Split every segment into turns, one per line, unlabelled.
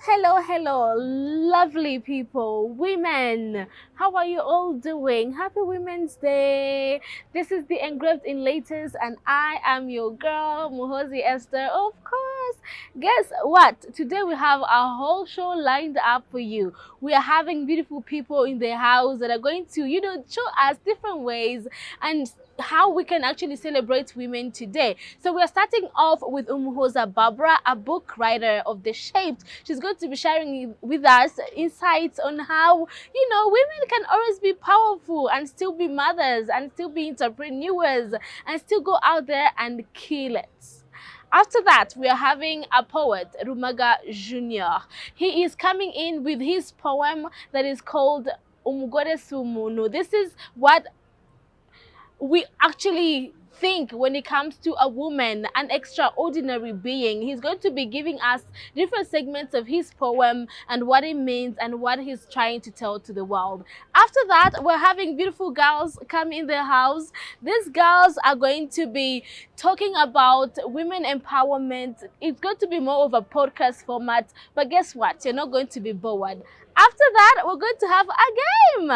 Hello, hello, lovely people, women. How are you all doing? Happy Women's Day. This is the Engraved in Letters, and I am your girl, Muhozi Esther. Of course. Guess what? Today we have a whole show lined up for you. We are having beautiful people in the house that are going to, show us different ways and how we can actually celebrate women today. So we are starting off with Umuhoza Barbara, a book writer of The Shaped. She's going to be sharing with us insights on how, women can always be powerful and still be mothers and still be entrepreneurs and still go out there and kill it. After that, we are having a poet, Rumaga Jr. He is coming in with his poem that is called Umugore Sumunu. This is what we actually think when it comes to a woman, an extraordinary being. He's going to be giving us different segments of his poem and what it means and what he's trying to tell to the world. After that, we're having beautiful girls come in the house. These girls are going to be talking about women empowerment. It's going to be more of a podcast format, but guess what? You're not going to be bored. After that, we're going to have a game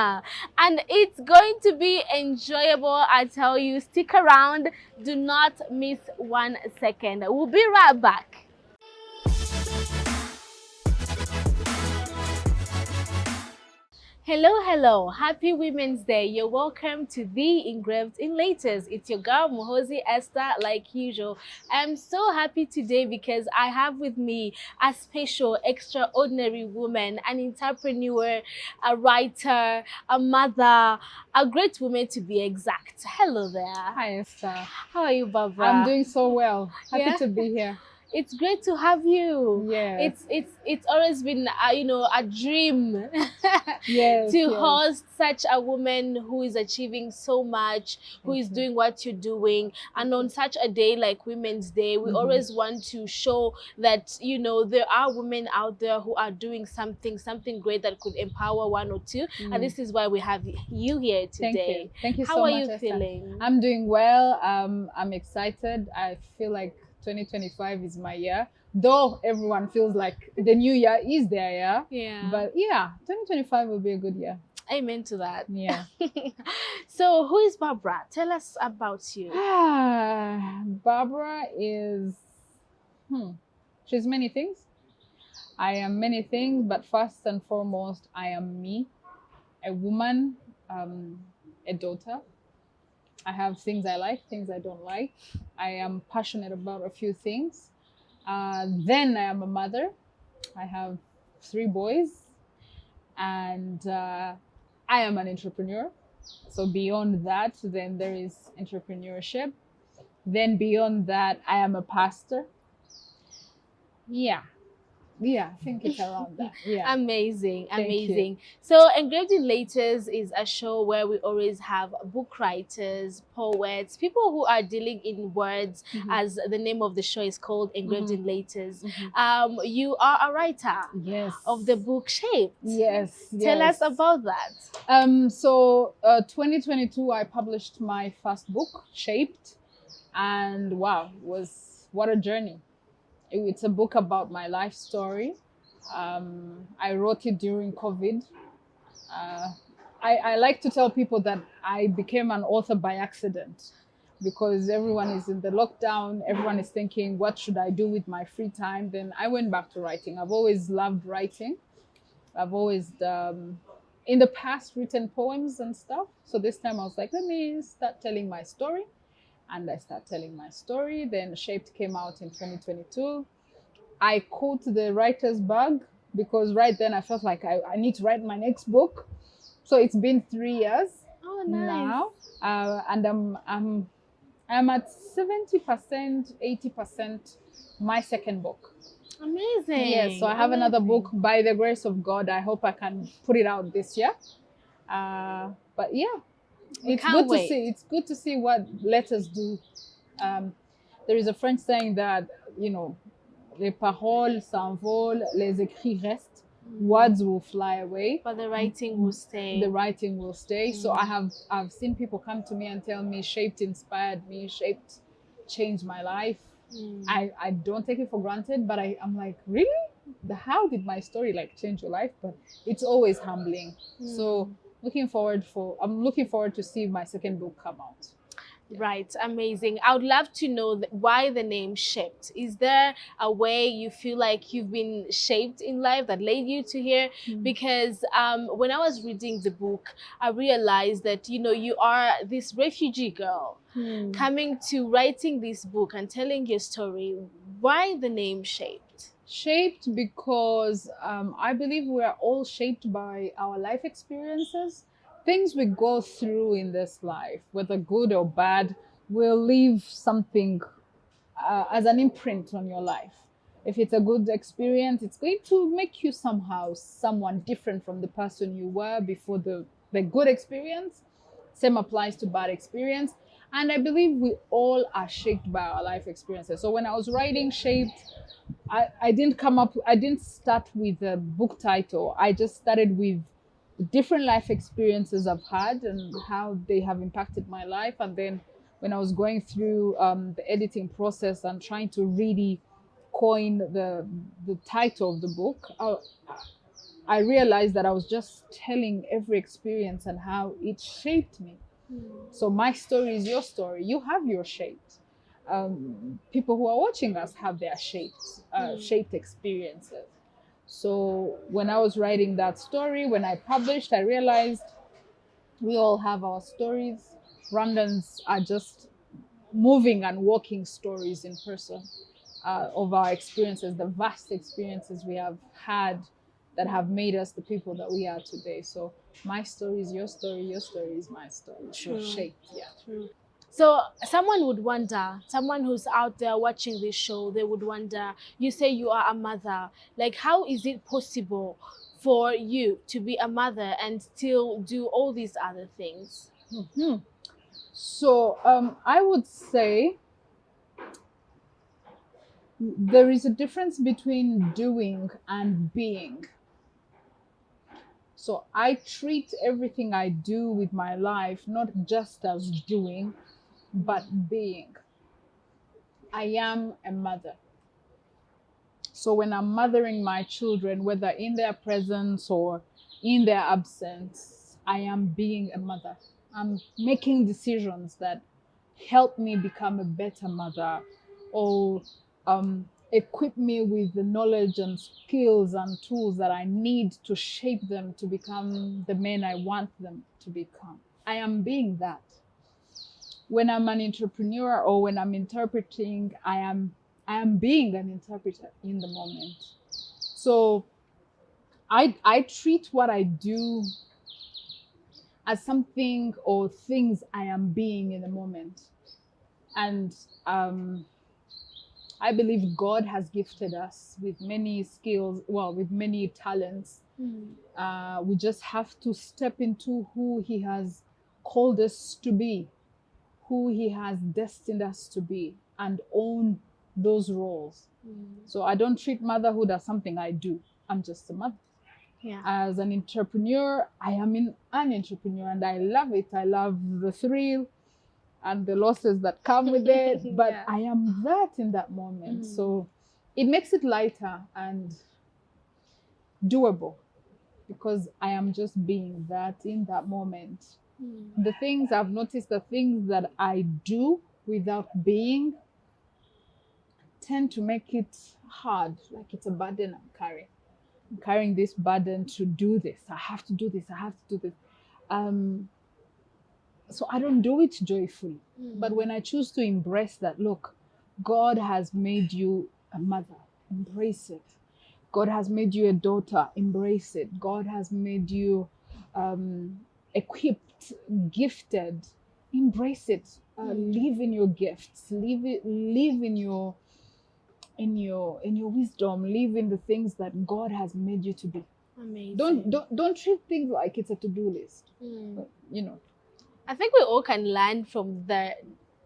and it's going to be enjoyable. I tell you, stick around, do not miss 1 second. We'll be right back. Hello, hello. Happy Women's Day. You're welcome to the Engraved in Letters. It's your girl, Muhozi Esther, like usual. I'm so happy today because I have with me a special, extraordinary woman, an entrepreneur, a writer, a mother, a great woman to be exact. Hello there.
Hi, Esther.
How are you, Barbara?
I'm doing so well. Happy
Yeah?
to be here.
It's great to have you.
Yes.
It's always been a dream
Yes.
to
yes.
host such a woman who is achieving so much, who is doing what you're doing, and on such a day like Women's Day, we always want to show that there are women out there who are doing something great that could empower one or two, and this is why we have you here today.
Thank you
How
so
are
much,
you
Esther.
feeling?
I'm doing well. I'm excited. I feel like 2025 is my year. Though everyone feels like the new year is their year.
Yeah.
But yeah, 2025 will be a good year.
Amen to that.
Yeah.
So who is Barbara? Tell us about you.
Barbara is she's many things. I am many things, but first and foremost, I am me, a woman, a daughter. I have things I like, things I don't like. I am passionate about a few things. Then I am a mother. I have 3 boys, and I am an entrepreneur. So beyond that, then there is entrepreneurship. Then beyond that, I am a pastor. Yeah, I think it's around that. Yeah.
Amazing,
Thank
amazing.
you.
So Engraved in Letters is a show where we always have book writers, poets, people who are dealing in words, as the name of the show is called Engraved in Letters. You are a writer
Yes.
of the book Shaped.
Yes.
Tell us
yes.
about that.
So 2022, I published my first book, Shaped, and wow, what a journey. It's a book about my life story. I wrote it during COVID. I like to tell people that I became an author by accident because everyone is in the lockdown. Everyone is thinking, what should I do with my free time? Then I went back to writing. I've always loved writing. I've always, in the past, written poems and stuff. So this time I was like, let me start telling my story. And I started telling my story. Then Shaped came out in 2022. I caught the writer's bug because right then I felt like I need to write my next book. So it's been 3 years now, and I'm at 70%, 80% my second book.
Amazing.
Yes, so I have another book by the grace of God. I hope I can put it out this year. But yeah, it's good to see. It's good to see what letters do. There is a French saying that les paroles s'envolent, les écrits restent. Words will fly away,
but the writing will stay.
The writing will stay. So I've seen people come to me and tell me Shaped inspired me, Shaped changed my life. I don't take it for granted, but I'm like, really? how did my story like change your life? But it's always humbling. So I'm looking forward to see my second book come out.
Right, amazing. I would love to know why the name Shaped. Is there a way you feel like you've been shaped in life that led you to here? Because when I was reading the book, I realized that, you know, you are this refugee girl coming to writing this book and telling your story. Why the name Shaped?
Shaped because I believe we are all shaped by our life experiences. Things we go through in this life, whether good or bad, will leave something as an imprint on your life. If it's a good experience, it's going to make you somehow someone different from the person you were before the good experience. Same applies to bad experience. And I believe we all are shaped by our life experiences. So when I was writing Shaped, I didn't start with a book title. I just started with the different life experiences I've had and how they have impacted my life. And then when I was going through the editing process and trying to really coin the title of the book, I realized that I was just telling every experience and how it shaped me. So my story is your story. You have your shaped. People who are watching us have their shaped experiences. So when I was writing that story, when I published, I realized we all have our stories. Rwandans are just moving and walking stories in person of our experiences, the vast experiences we have had that have made us the people that we are today. So my story is your story is my story. So shaped, yeah.
So someone would wonder, someone who's out there watching this show, they would wonder, you say you are a mother. Like, how is it possible for you to be a mother and still do all these other things?
So I would say there is a difference between doing and being. So I treat everything I do with my life not just as doing, but being. I am a mother. So when I'm mothering my children, whether in their presence or in their absence, I am being a mother. I'm making decisions that help me become a better mother or equip me with the knowledge and skills and tools that I need to shape them to become the men I want them to become. I am being that. When I'm an entrepreneur or when I'm interpreting, I am being an interpreter in the moment. So I treat what I do as something or things I am being in the moment. And I believe God has gifted us with many skills, well, with many talents. We just have to step into who He has called us to be, who He has destined us to be, and own those roles. So I don't treat motherhood as something I do. I'm just a mother.
Yeah.
As an entrepreneur, I am an entrepreneur and I love it. I love the thrill and the losses that come with it, but
Yeah.
I am that in that moment. So it makes it lighter and doable because I am just being that in that moment. The things I've noticed, the things that I do without being tend to make it hard, like it's a burden I'm carrying. I'm carrying this burden to do this. I have to do this. I have to do this. So I don't do it joyfully. But when I choose to embrace that, look, God has made you a mother, embrace it. God has made you a daughter, embrace it. God has made you equipped, gifted, embrace it. Live in your gifts. Live in your wisdom. Live in the things that God has made you to be.
Amazing.
Don't treat things like it's a to-do list. You know.
I think we all can learn from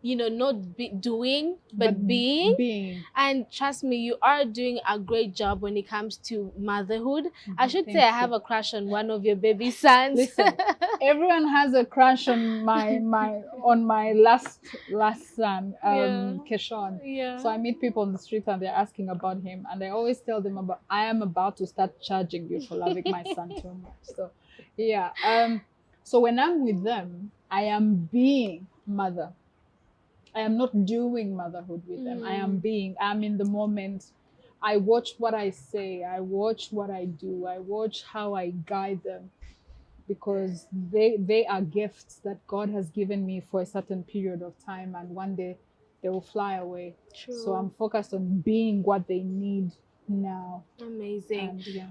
not doing,
But
but being.
being.
And trust me, you are doing a great job when it comes to motherhood. I should say
Thank
I have
you.
a crush on one of your baby sons.
Listen, everyone has a crush on my last son,
Yeah.
Keshon.
Yeah.
So I meet people on the street and they're asking about him, and I always tell them about I am about to start charging you for loving my son too much. So yeah. So when I'm with them, I am being mother. I am not doing motherhood with them. I'm in the moment. I watch what I say, I watch what I do, I watch how I guide them, because they are gifts that God has given me for a certain period of time, and one day they will fly away. So
True.
I'm focused on being what they need now.
Amazing.
And yeah.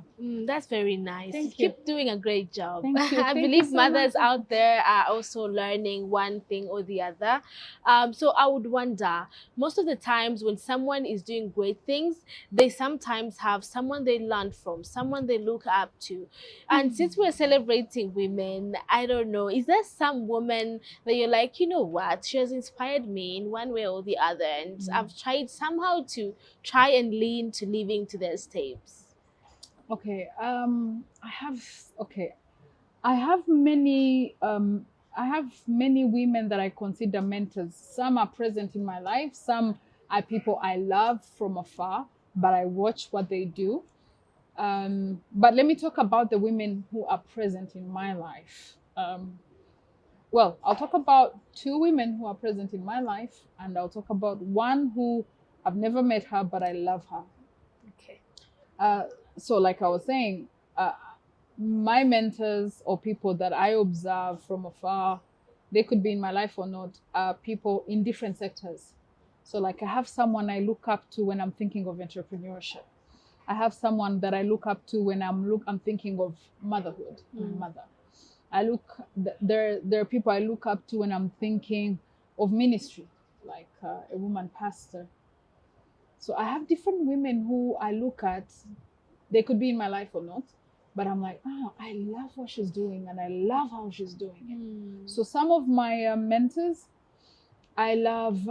That's very nice. You
Thank you.
keep doing a great job.
Thank you.
I
Thank you
believe
so much.
mothers out there are also learning one thing or the other. So I would wonder, most of the times when someone is doing great things, they sometimes have someone they learn from, someone they look up to. And since we're celebrating women, I don't know, is there some woman that you're like, you know what, she has inspired me in one way or the other, and I've tried somehow to try and lean to living to their steps?
Okay. Okay. I have many I have many women that I consider mentors. Some are present in my life, some are people I love from afar, but I watch what they do. But let me talk about the women who are present in my life. Well, I'll talk about two women who are present in my life, and I'll talk about one who I've never met her, but I love her.
Okay.
Uh, so, like I was saying, my mentors or people that I observe from afar, they could be in my life or not, are people in different sectors. So, like, I have someone I look up to when I'm thinking of entrepreneurship. I have someone that I look up to when I'm thinking of motherhood, my mother. There are people I look up to when I'm thinking of ministry, like a woman pastor. So I have different women who I look at. They could be in my life or not, but I'm like, oh, I love what she's doing and I love how she's doing it. So some of my mentors, I love.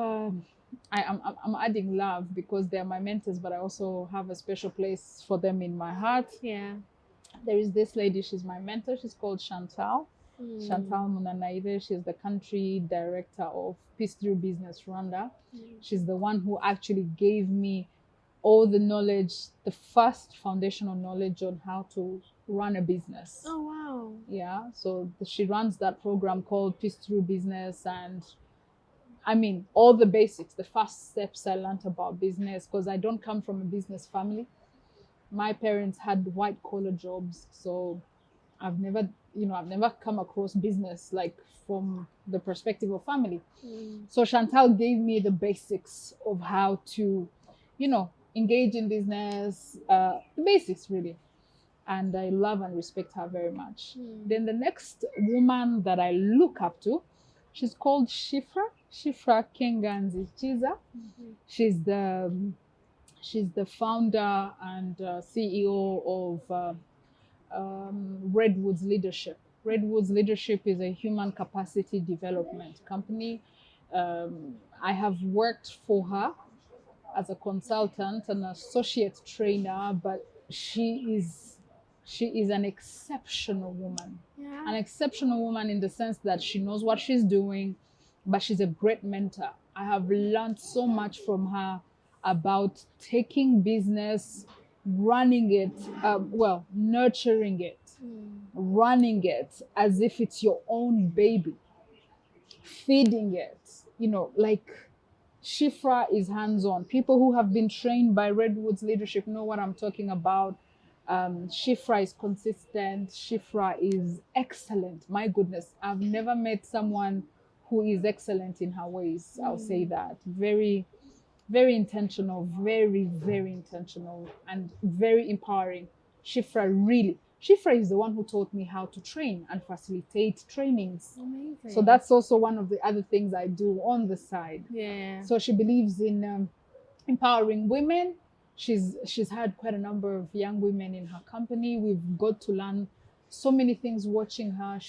I'm adding love because they're my mentors, but I also have a special place for them in my heart.
Yeah.
There is this lady, she's my mentor. She's called Chantal. Chantal Munanaide. She's the country director of Peace Through Business Rwanda. She's the one who actually gave me all the knowledge, the first foundational knowledge on how to run a business.
Oh, wow.
Yeah, so she runs that program called Peace Through Business, and I mean, all the basics, the first steps I learned about business, because I don't come from a business family. My parents had white collar jobs, so I've never come across business like from the perspective of family. So Chantal gave me the basics of how to, engage in business, the basics really. And I love and respect her very much. Then the next woman that I look up to, she's called Shifra Kenganzi Chiza. She's the she's the founder and CEO of Redwoods Leadership. Redwoods Leadership is a human capacity development company. I have worked for her as a consultant and associate trainer, but she is an exceptional woman.
Yeah.
An exceptional woman in the sense that she knows what she's doing, but she's a great mentor. I have learned so much from her about taking business, running it, nurturing it, running it as if it's your own baby, feeding it, like Shifra is hands on. People who have been trained by Redwood's leadership know what I'm talking about. Shifra is consistent. Shifra is excellent. My goodness, I've never met someone who is excellent in her ways. I'll say that. Very, very intentional, very, very intentional, and very empowering. Shifra is the one who taught me how to train and facilitate trainings.
Amazing.
So that's also one of the other things I do on the side.
Yeah.
So she believes in empowering women. She's had quite a number of young women in her company. We've got to learn so many things watching her.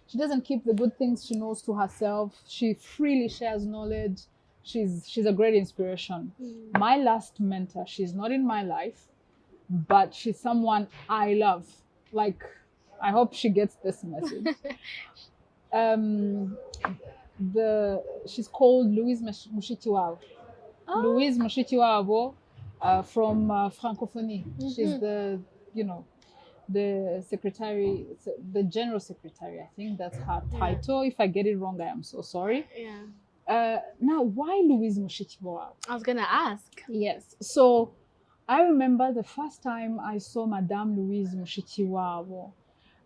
She doesn't keep the good things she knows to herself. She freely shares knowledge. She's a great inspiration. My last mentor, she's not in my life, but she's someone I love. Like, I hope she gets this message. um, she's called Louise Mushikiwabo.
Oh,
Louise Mushikiwabo, from Francophonie. She's the, you know, the secretary, the general secretary. I think that's her title. If I get it wrong, I am so sorry.
yeah.
Now, why Louise Mushikiwabo?
I was gonna ask.
Yes. So I remember the first time I saw Madame Louise Mushikiwabo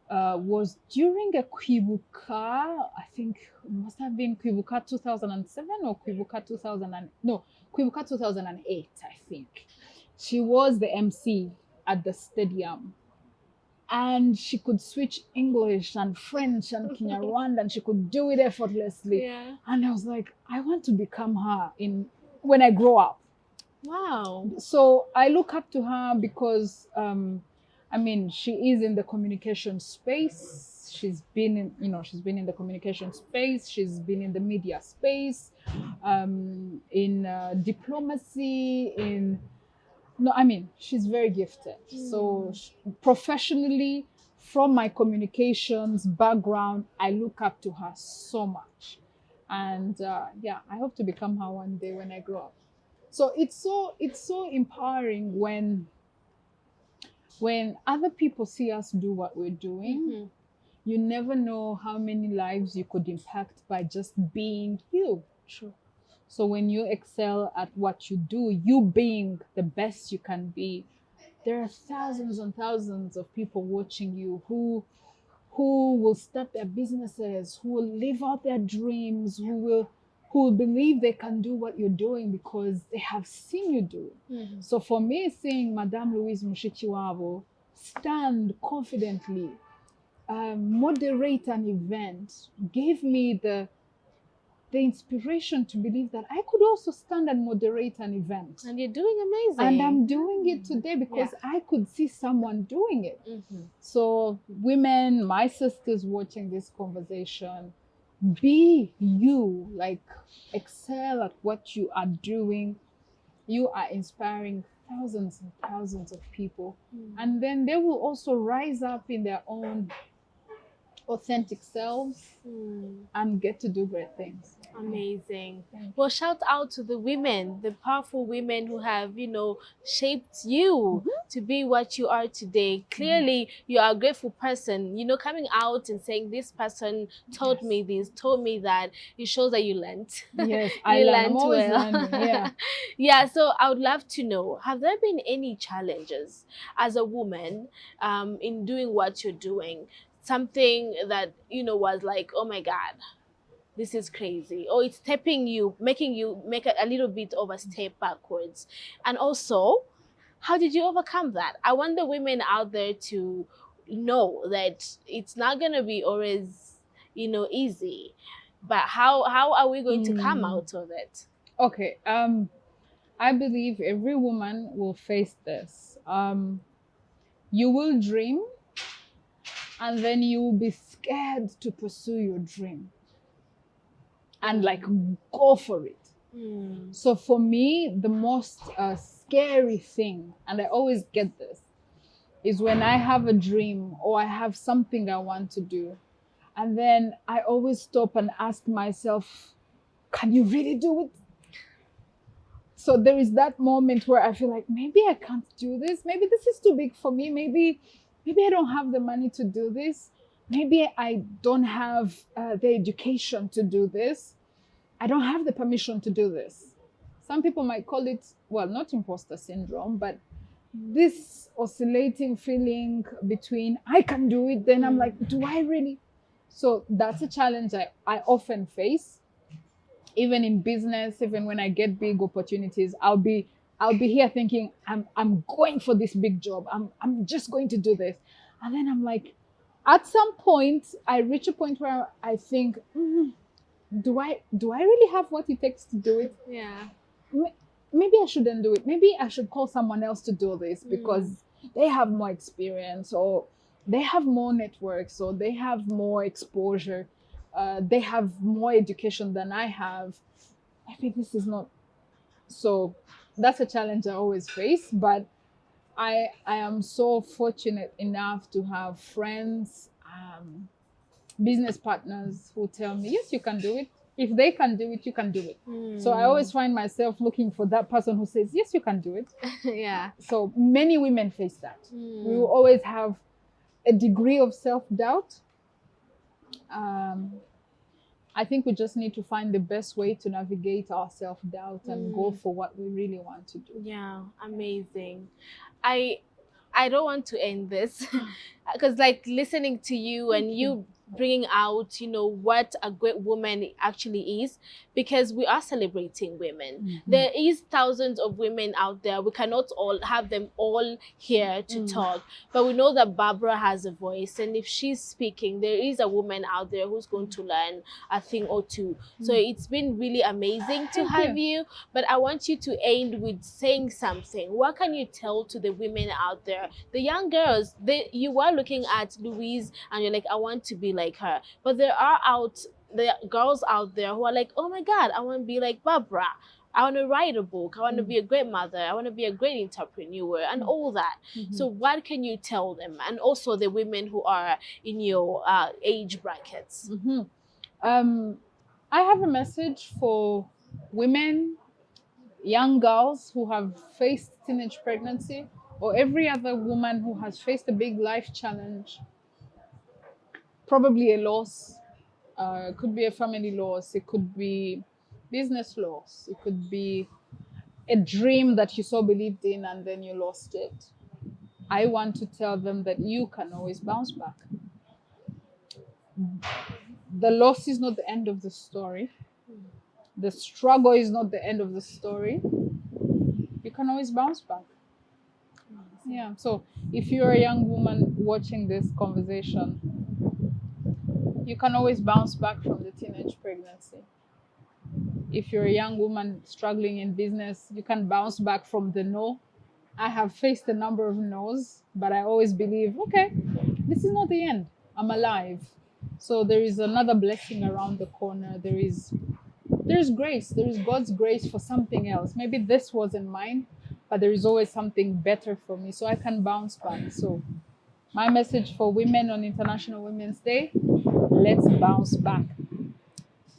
was during a Kwibuka. I think it must have been Kwibuka 2007 or Kwibuka 2008. I think she was the MC at the stadium, and she could switch English and French and Kinyarwanda, and she could do it effortlessly.
Yeah.
And I was like, I want to become her when I grow up.
Wow.
So I look up to her because I mean, she is in the communication space. She's been in the communication space. She's been in the media space, in diplomacy, she's very gifted. So professionally, from my communications background, I look up to her so much. And yeah, I hope to become her one day when I grow up. So it's so empowering when other people see us do what we're doing. You never know how many lives you could impact by just being you.
True.
So when you excel at what you do, you being the best you can be, there are thousands and thousands of people watching you who will start their businesses, who will live out their dreams, who will believe they can do what you're doing because they have seen you do it. So for me, seeing Madame Louise Mushikiwabo stand confidently, moderate an event, gave me the inspiration to believe that I could also stand and moderate an event.
And you're doing amazing.
And I'm doing it today because I could see someone doing it. So women, my sisters watching this conversation, be you, like excel at what you are doing. You are inspiring thousands and thousands of people. And then they will also rise up in their own authentic selves and get to do great things.
Amazing. Well, shout out to the women, the powerful women who have, shaped you to be what you are today. Clearly, you are a grateful person. Coming out and saying this person told me this, told me that, it shows that you learned.
Yes,
you
I'm
learned
always
well.
learning. Yeah.
Yeah, so I would love to know, have there been any challenges as a woman in doing what you're doing? Something that, was like, oh my God, this is crazy, or it's making you make a little bit of a step backwards. And also, how did you overcome that? I want the women out there to know that it's not going to be always, easy, but how are we going to come out of it?
Okay. I believe every woman will face this. You will dream, and then you will be scared to pursue your dream and like go for it. So for me, the most scary thing, and I always get this, is when I have a dream or I have something I want to do, and then I always stop and ask myself, can you really do it? So there is that moment where I feel like, maybe I can't do this. Maybe this is too big for me. Maybe I don't have the money to do this. Maybe I don't have the education to do this. I don't have the permission to do this. Some people might call it, well, not imposter syndrome, but this oscillating feeling between I can do it, then I'm like, do I really? So that's a challenge I often face. Even in business, even when I get big opportunities, I'll be here thinking, I'm going for this big job. I'm just going to do this. And then I'm like, at some point, I reach a point where I think, do I really have what it takes to do it?
Yeah.
Maybe I shouldn't do it. Maybe I should call someone else to do this because they have more experience, or they have more networks, or they have more exposure, they have more education than I have. I think this is not so. That's a challenge I always face, but I am so fortunate enough to have friends, business partners who tell me, yes, you can do it. If they can do it, you can do it. So I always find myself looking for that person who says, yes, you can do it.
Yeah.
So many women face that. We will always have a degree of self-doubt. I think we just need to find the best way to navigate our self-doubt and go for what we really want to do.
Yeah, amazing. I don't want to end this because like listening to you and you bringing out, you know, what a great woman actually is, because we are celebrating women. There is thousands of women out there. We cannot all have them all here to talk, but we know that Barbara has a voice, and if she's speaking, there is a woman out there who's going to learn a thing or two. So it's been really amazing to have you, but I want you to end with saying something. What can you tell to the women out there, the young girls? You were looking at Louise and you're like, I want to be like her, but there are girls out there who are like, oh my God, I want to be like Barbara. I want to write a book. I want to be a great mother. I want to be a great entrepreneur and all that. So what can you tell them? And also the women who are in your age brackets.
I have a message for women, young girls who have faced teenage pregnancy, or every other woman who has faced a big life challenge, probably a loss. It could be a family loss, it could be business loss, it could be a dream that you so believed in and then you lost it. I want to tell them that you can always bounce back. The loss is not the end of the story. The struggle is not the end of the story. You can always bounce back. Yeah. So if you're a young woman watching this conversation, you can always bounce back from the teenage pregnancy. If you're a young woman struggling in business, you can bounce back from the no. I have faced a number of no's, but I always believe, okay, this is not the end. I'm alive. So there is another blessing around the corner. There's grace. There is God's grace for something else. Maybe this wasn't mine, but there is always something better for me. So I can bounce back. So my message for women on International Women's Day, let's bounce back.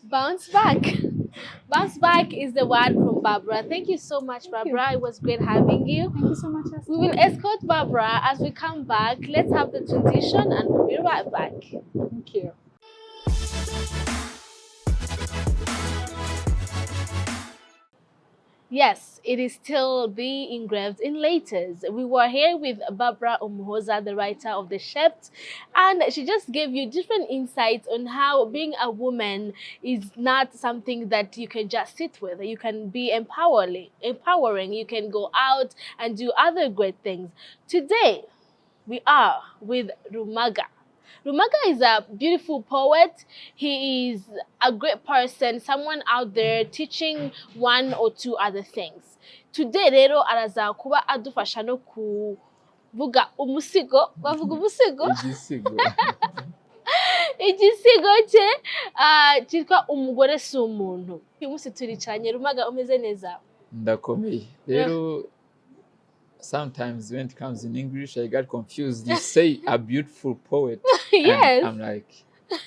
Bounce back. Bounce back is the word from Barbara. Thank you so much, Barbara. It was great having you.
Thank you so much, Esther.
We will escort Barbara as we come back. Let's have the transition and we'll be right back.
Thank you.
Yes, it is still the Engraved in Letters. We were here with Barbara Omosa, the writer of The Shept, and she just gave you different insights on how being a woman is not something that you can just sit with. You can be empowering. You can go out and do other great things. Today, we are with Rumaga. Rumaga is a beautiful poet. He is a great person, someone out there teaching one or two other things. Today rero araza kuba adufasha no kuvuga umusigo, bavuga umusigo?
Igisigo.
Igisigo cye cyitwa umugore si umuntu. Uyu munsi turicanye. Rumaga, umeze neza?
Ndakomeye. Rero sometimes when it comes in English, I got confused. You say a beautiful poet.
Yes.
And I'm like,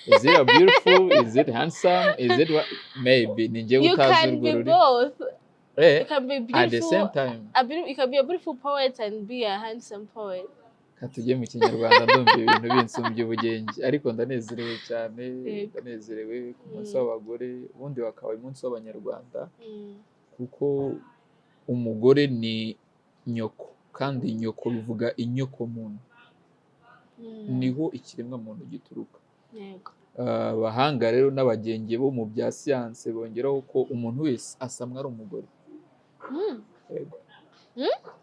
is it a beautiful? Is it handsome? Is it what? Maybe.
You can be both. You can be beautiful.
At the same time.
You can be a beautiful poet and be a handsome poet.
Katujye mu Kinyarwanda ndumva ibintu binsumbye ubugenge, ariko ndanezerewe cyane, ndanezerewe ku munsi w'abagore, ubundi wakabaye umunsi w'Abanyarwanda, kuko umugore ni nyoko, kandi nyoko bivuga inyoko muntu, niho ikiremwa muntu gituruka. Abahanga rero n'abagenge bo mu bya siyanse bongeraho ko umuntu wese asamwa ari umugore. Yego.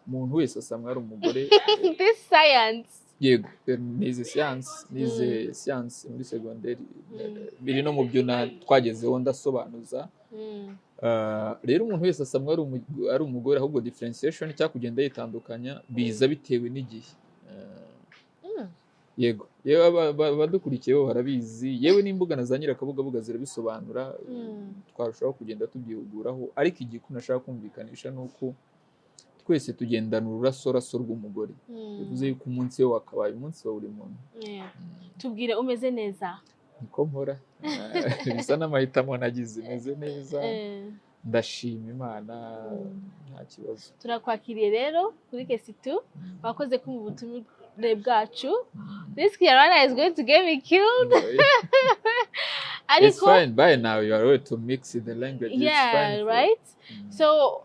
Umuntu wese asamwa ari umugore.
This science.
Yego, nize siyanse muri segonderi, biri no mu byo twagezeho ndasobanuza. Rero umuntu wese asamwa ari umugore, ahubwo differentiation cyangwa kugenda yitandukanya biza bitewe n'igihe. yego yewe abadukurikiye bo barabizi, yewe n'imbuga na za nyirakabugabuga zirabisobanura, twarushaho kugenda tubyihuguraho, ariko igikuru nashaka kumvikanisha ni uko twese tugendana ururasoraso rw'umugore, bivuze yuko umunsi we wakabaye umunsi wa buri muntu.
Tubwire, umeze neza?
Niko mpora, bisa n'amahitamo nagize, meze neza, ndashima Imana, nta kibazo.
Turakwakiriye rero kuri Kesitu, wakoze kumva ubutumire bwacu. This Kinyarwanda is going to get me killed.
It's fine, by now you are ready to mix the language.
Yeah, right? So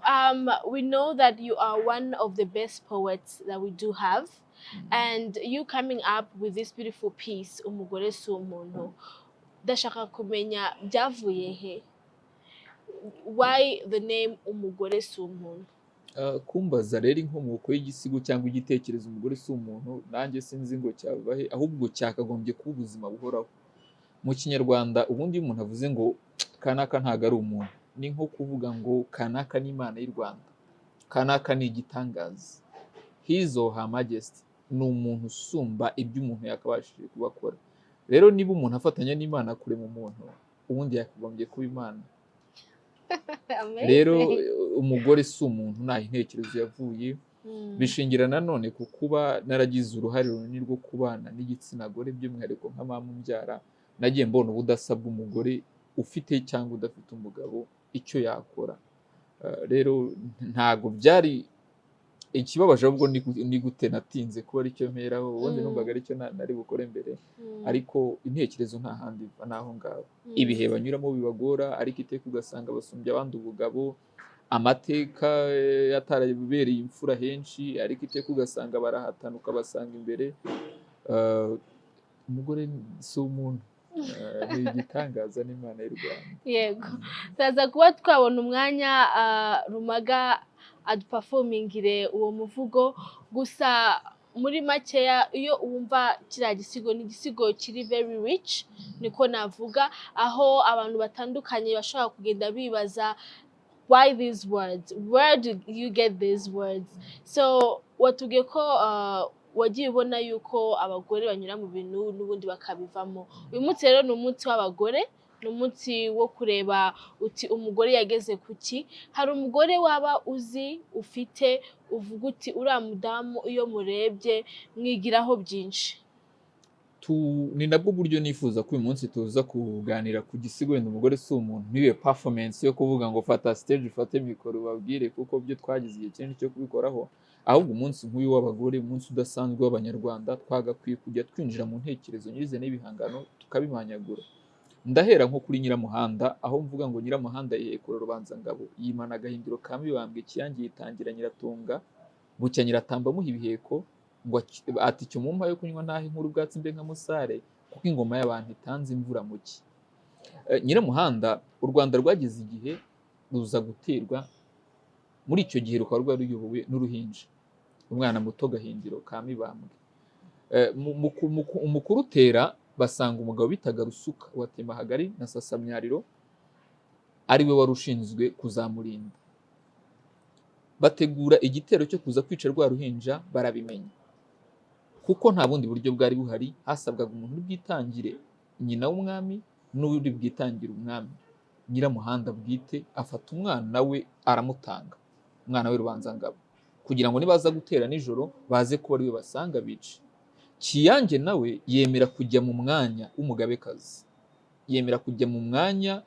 we know that you are one of the best poets that we do have. And you coming up with this beautiful piece, Umugore si umuntu, ndashaka kumenya byavuye he? Why the name Umugore si umuntu?
Kumbaza rero inkomoko y'igisigo cyangwa igitekerezo umugore si umuntu, nanjye sinzi ngo cyavahe, ahubwo cyakagombye kuba ubuzima buhoraho. Mu Kinyarwanda ubundi iyo umuntu avuze ngo kanaka ntago ari umuntu, ni nko kuvuga ngo kanaka ni Imana y'u Rwanda, kanaka ni igitangaza, his or her majesty, ni umuntu usumba ibyo umuntu yakabashije kubakora. Rero niba umuntu afatanya n'Imana kurema umuntu, ubundi yakagombye kuba Imana. Rero umugore si umuntu nta intekerezo yavuye, bishingira nanone ku kuba naragize uruhare runini rwo kubana n'igitsina gore, by'umwihariko nka mama umbyara, nagiye mbona ubudasa bw'umugore ufite cyangwa udafite umugabo icyo yakora. Rero ntago byari ikibabaje, ahubwo ni gute natinze kuba aricyo mperaho, ubundi numvaga aricyo nari bukore mbere, ariko intekerezo nta handi biva naho ngaho. Ibihe banyuramo bibagora, ariko iteka ugasanga basumbya abandi ubugabo, amateka yatarabereye imfura henshi, ariko iteka ugasanga barahatana ukabasanga imbere. Umugore si umuntu, ni igitangaza n'Imana y'u Rwanda.
Yego, tuza kuba twabona umwanya Rumaga aduperformingire uwo muvugo, gusa muri makeya iyo wumva kiriya gisigo, ni igisigo kiri very rich, niko navuga, aho abantu batandukanye bashobora kugenda bibaza why these words, where did you get these words? So watubwiye ko wagiye ubona yuko abagore banyura mu bintu n'ubundi bakabivamo. Uyu munsi rero ni umunsi w'abagore, ni umunsi wo kureba uti umugore yageze kuki. Hari umugore waba uzi ufite uvuga uti uriya mudamu iyo murebye mwigiraho byinshi?
Ni nabwo buryo nifuza ko uyu munsi tuza kuganira ku gisigo wenda umugore si umuntu, nibe performance yo kuvuga ngo fata stage, ufate mikoro babwire, kuko byo twagize igihe kinini cyo kubikoraho. Ahubwo umunsi nk'uyu w'abagore, umunsi udasanzwe w'Abanyarwanda, twagakwiye kujya twinjira mu ntekerezo nyirize n'ibihangano tukabimanyagura. Ndahera nko kuri Nyiramuhanda, aho mvuga ngo Nyiramuhanda yekura Rubanzangabo, yimana agahindiro ka Mibambwe, Kiyange yitangira Nyiratunga, bucya Nyiratamba amuha ibiheko, ngo ati icyo mumpa yo kunywa ntahe nkuru ubwatsi mbe nka musare, kuko ingoma y'abantu itanze imvura muki. Nyiramuhanda, u Rwanda rwagize igihe ruza guterwa, muri icyo gihe rukaba rwari ruyobowe n'uruhinja, umwana muto Gahindiro ka Mibambwe. Mu kurutera basanga umugabo bitaga Rusuka wa Temahagari na Sasamyariro ari we wari ushinzwe kuzamurinda. Bategura igitero cyo kuza kwica rwa ruhinja, barabimenya, kuko nta bundi buryo bwari buhari, hasabwaga umuntu bwitangire nyina w'umwami n'uri bwitangire umwami. Nyiramuhanda bwite afata umwana we aramutanga, umwana we Rubanzangabo, kugira ngo nibaza gutera nijoro baze kuba ari we basanga bice. Kiyange nawe yemera kujya mu mwanya w'umugabekazi, yemera kujya mu mwanya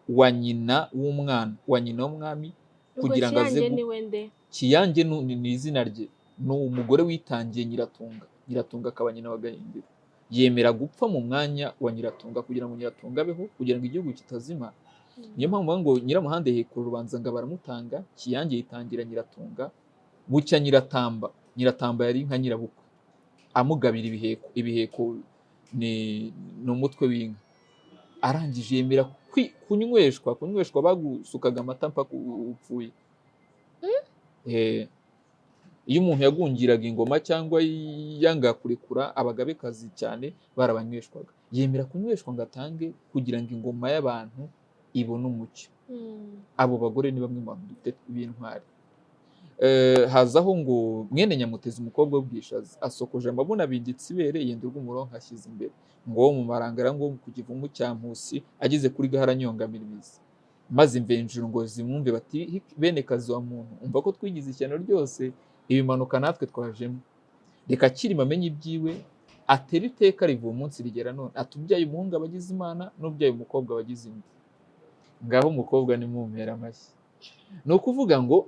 wa nyina w'umwana, wa nyina w'umwami, kugira ngo aze. Kiyange ni izina rye, ni umugore witangiye Nyiratunga, Nyiratunga akaba nyina wa Gahindiro. Yemera gupfa mu mwanya wa Nyiratunga kugira ngo Nyiratunga abeho, kugira ngo igihugu kitazima. Niyo mpamvu ngo Nyiramuhanda yekura Rubanzangabo aramutanga, Kiyange yitangira Nyiratunga, bucya Nyiratamba, Nyiratamba yari nka nyirabukwe, amugabira ibiheko. Ibiheko ni umutwe w'inka. Arangije yemera kunyweshwa bagusukaga amata mpaka upfuye. Iyo umuntu yagungiraga ingoma cyangwa yanga kurekura, abagabekazi cyane barabanyweshwaga. Yemera kunyweshwa ngo atange, kugira ngo ingoma y'abantu ibone umucyo. Abo bagore ni bamwe mu bantu dufite b'intwari. hazaho ngo mwene Nyamutezi umukobwa w'Ubwishaza asokoje amabuna abinditse ibere yenda urw'umuronko ashyize imbere ngo wo mu marangara ngo ku kivumu cya Nkusi ageze kuri Gaharanyongamirimizi maze imvenjuru ngo zimwumve bati bene kazi wa muntu umva ko twigize ishyano ryose ibimanuka natwe twajemo reka Kirima amenye ibyiwe atera iteka rivuye umunsi rigera none atubyaye umuhungu abagize Imana n'ubyaye umukobwa abagize indi ngaho umukobwa ni mumpera amashyi ni ukuvuga ngo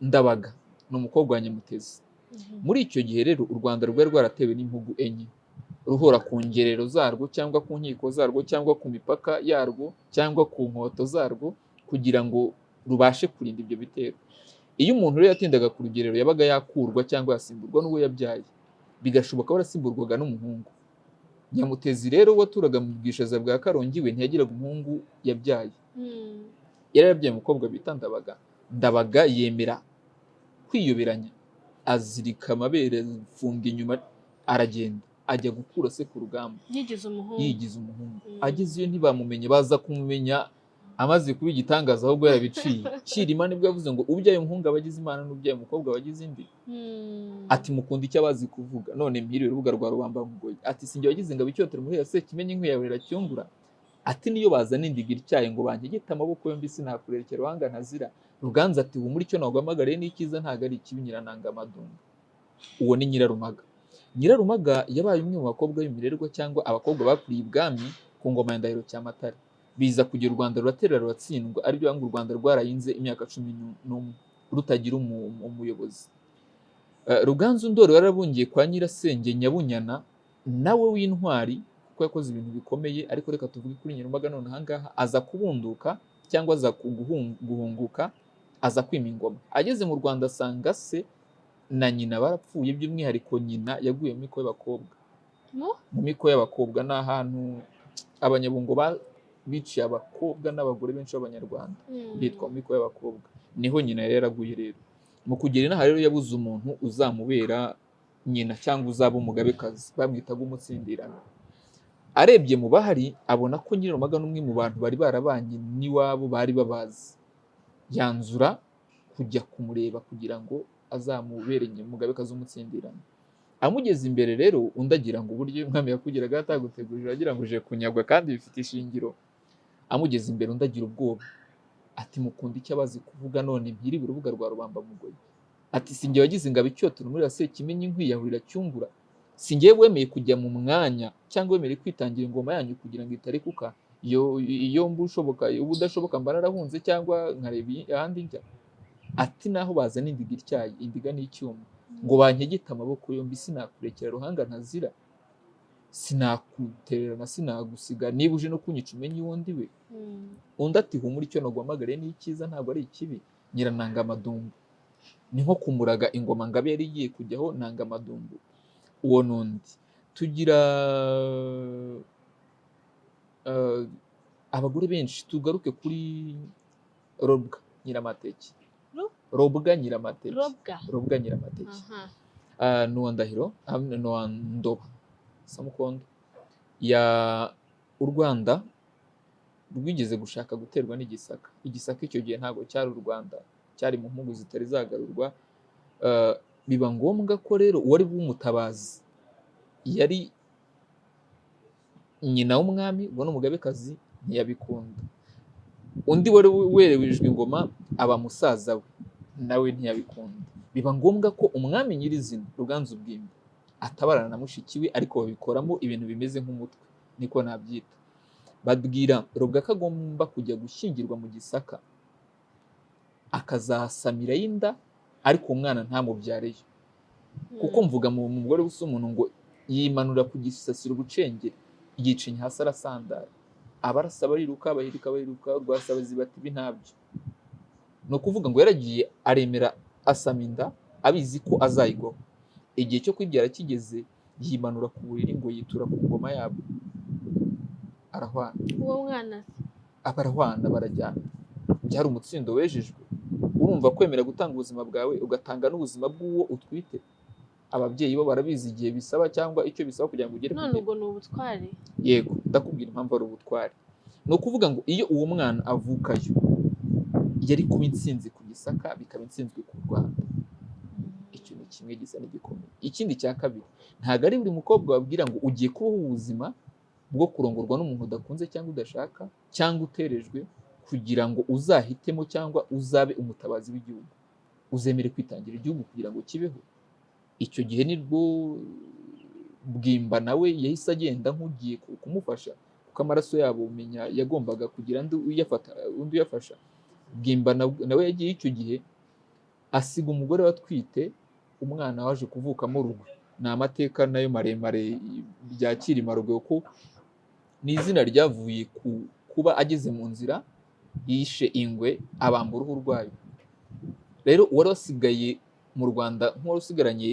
Ndabaga ni umukobwa wa Nyamutezi muri icyo gihe rero u Rwanda rwari rwaratewe n'impugu enye ruhora ku ngerero zarwo cyangwa ku nkiko zarwo cyangwa ku mipaka yarwo cyangwa ku nkoto zarwo kugira ngo rubashe kurinda ibyo bitero iyo umuntu rero yatindaga ku rugerero yabaga yakurwa cyangwa yasimburwa n'uwo yabyaye bigashoboka warasimburwaga n'umuhungu Nyamutezi rero waturaga mu Bwishaza bwa Karongi we ntiyagiraga umuhungu yabyaye yari yabyaye umukobwa bita Ndabaga yemera kwiyoberanya azirika amabere funga inyuma aragenda ajya gukura se ku rugamba yigize umuhungu ageze iyo ntibamumenye baza kumumenya amaze kuba igitangaza ahubwo yarabiciye Kirima nibwo yavuze ngo ubyaye umuhungu abagize Imana n'ubyaye umukobwa abagize indi ati mukunda icyo abazi kuvuga none mpiriwe urubuga rwa rubamba mugoyi ati sinjye wagize ngo abicyotera muri yase kimenye inkwiyahurira cyungura ati niyo bazana indigira icyaye ngo bankegete amaboko yombi sinakurerekera uwanga ntazira Ruganza ati ubu muri cyo nagwamagare n'ikiza ntago ari ikibi nyirananga amadunga uwo ni Nyirarumaga yabaye umwe mu bakobwa b'imirerwa cyangwa abakobwa bakuriye ibwami ku ngoma ya Ndahiro Cyamatare biza kugira u Rwanda ruraterera ruratsindwa ari byo u Rwanda rwarayinze imyaka 11 rutagira umuyobozi Ruganzu Ndori yarabungiye kwa Nyirasenge Nyabunyana nawe w'intwari kuko yakoze ibintu bikomeye ariko reka tuvuge kuri Nyirarumaga none ahangaha aza kubunduka cyangwa aza guhunguka aza kwima ingoma ageze mu Rwanda asanga se na nyina barapfuye by'umwihariko nyina yaguye mu miko y'abakobwa mu miko y'abakobwa n'ahantu abanyabungo biciye abakobwa n'abagore benshi b'Abanyarwanda bitwa mu miko y'abakobwa niho nyina yari yaraguye rero mu kugera inaha rero yabuze umuntu uzamubera nyina cyangwa uzaba umugabekazi bamwitaga umutsindirano arebye mu bahari abona ko Nyirarumaga n'umwe mu bantu bari barabanye n'iwabo bari babazi yanzura kujya kumureba kugira ngo azamubere umugabekazi umutsindirano amugeze imbere rero undagira ngo uburyo umwami yakugiraga atagutegurira agira ngo uje kunyagwa kandi bifite ishingiro amugeze imbere undagira ubwoba ati mukunda icyo abazi kuvuga none mpiri urubuga rwa rubamba mugoyi ati sinjye wagize ngo abicyotera muri yase kimenye inkwiyahurira cyungura sinjye wemeye kujya mu mwanya cyangwa wemeye kwitangira ingoma yanyu kugira ngo itarekuka iyo mbushoboka ubudashoboka mba narahunze cyangwa nkareba ahandi njya ati naho bazana indiga ityaye indiga n'icyuma ngo bankegete amaboko yombi sinakurekera ruhanga ntazira sinakutererana sinagusiga niba uje no kunyica umenye uwundi we undi ati humura icyo nagwamagare n'ikiza ntabwo ari ikibi nyirananga amadumbu ni nko kumuraga ingoma ngabe yari igiye kujyaho nanga amadumbu uwo nundi tugira abagore benshi tugaruke kuri Robwa Nyiramateke Robwa Nyiramateke n'uwa Ndahiro n'uwa Ndoba Samukondo u Rwanda rwigeze gushaka guterwa n'igisaka icyo gihe ntabwo cyari u Rwanda cyari mu mpugu zitari zagarurwa biba ngombwa ko rero uwari bw'umutabazi yari nyina w'umwami ubwo n'umugabekazi ntiyabikunda undi wari werewejwe ingoma aba musaza we nawe ntiyabikunda biba ngombwa ko umwami nyirizina Ruganzu Bwimba atabarana na mushiki we ariko babikoramo ibintu bimeze nk'umutwe niko nabyita babwira Robwa ko agomba kujya gushyingirwa mu Gisaka akazasamira y'inda ariko umwana ntamubyareyo kuko mvuga mu mugore gusa umuntu ngo yimanura ku gisasiro ubucengere yicinye hasi arasandara abarasa bariruka rwasabazi bati ibi ntabyo ni ukuvuga ngo yaragiye aremera asama inda abizi ko azayigwaho igihe cyo kwibyara kigeze yimanura ku buriri ngo yitura ku ngoma yabo arahwana
uwo mwana
abarahwana barajyana byari umutsindo wejejwe urumva kwemera gutanga ubuzima bwawe ugatanga n'ubuzima bw'uwo utwite ababyeyi bo barabizi igihe bisaba cyangwa icyo bisaba kugira ngo ugere
none ubwo ni ubutwari
yego ndakubwira impamvu ari ubutwari ni ukuvuga ngo iyo uwo mwana avukayo yari kuba intsinzi ku Gisaka bikaba intsinzwe ku Rwanda. Icyo ni kimwe gisa n'igikomeye. Ikindi cya kabiri, ntabwo ari buri mukobwa wabwira ngo ugiye kubaho ubuzima bwo kurongorwa n'umuntu udakunze cyangwa udashaka cyangwa uterejwe kugira ngo uzahitemo cyangwa uzabe umutabazi w'igihugu, uzemere kwitangira igihugu kugira ngo kibeho. Icyo gihe nibwo Bwimba nawe yahise agenda nk'ugiye kumufasha, kuko amaraso yabo umenya yagombaga kugira undi uyafasha. Bwimba nawe yagiye icyo gihe asiga umugore watwite umwana waje kuvukamo Rugwe. Ni amateka nayo maremare bya Cyilima Rugwe, ko ni izina ryavuye kuba ageze mu nzira yishe ingwe abamba uruhu rwayo. Rero uwari wasigaye mu Rwanda nk'uwari usigaranye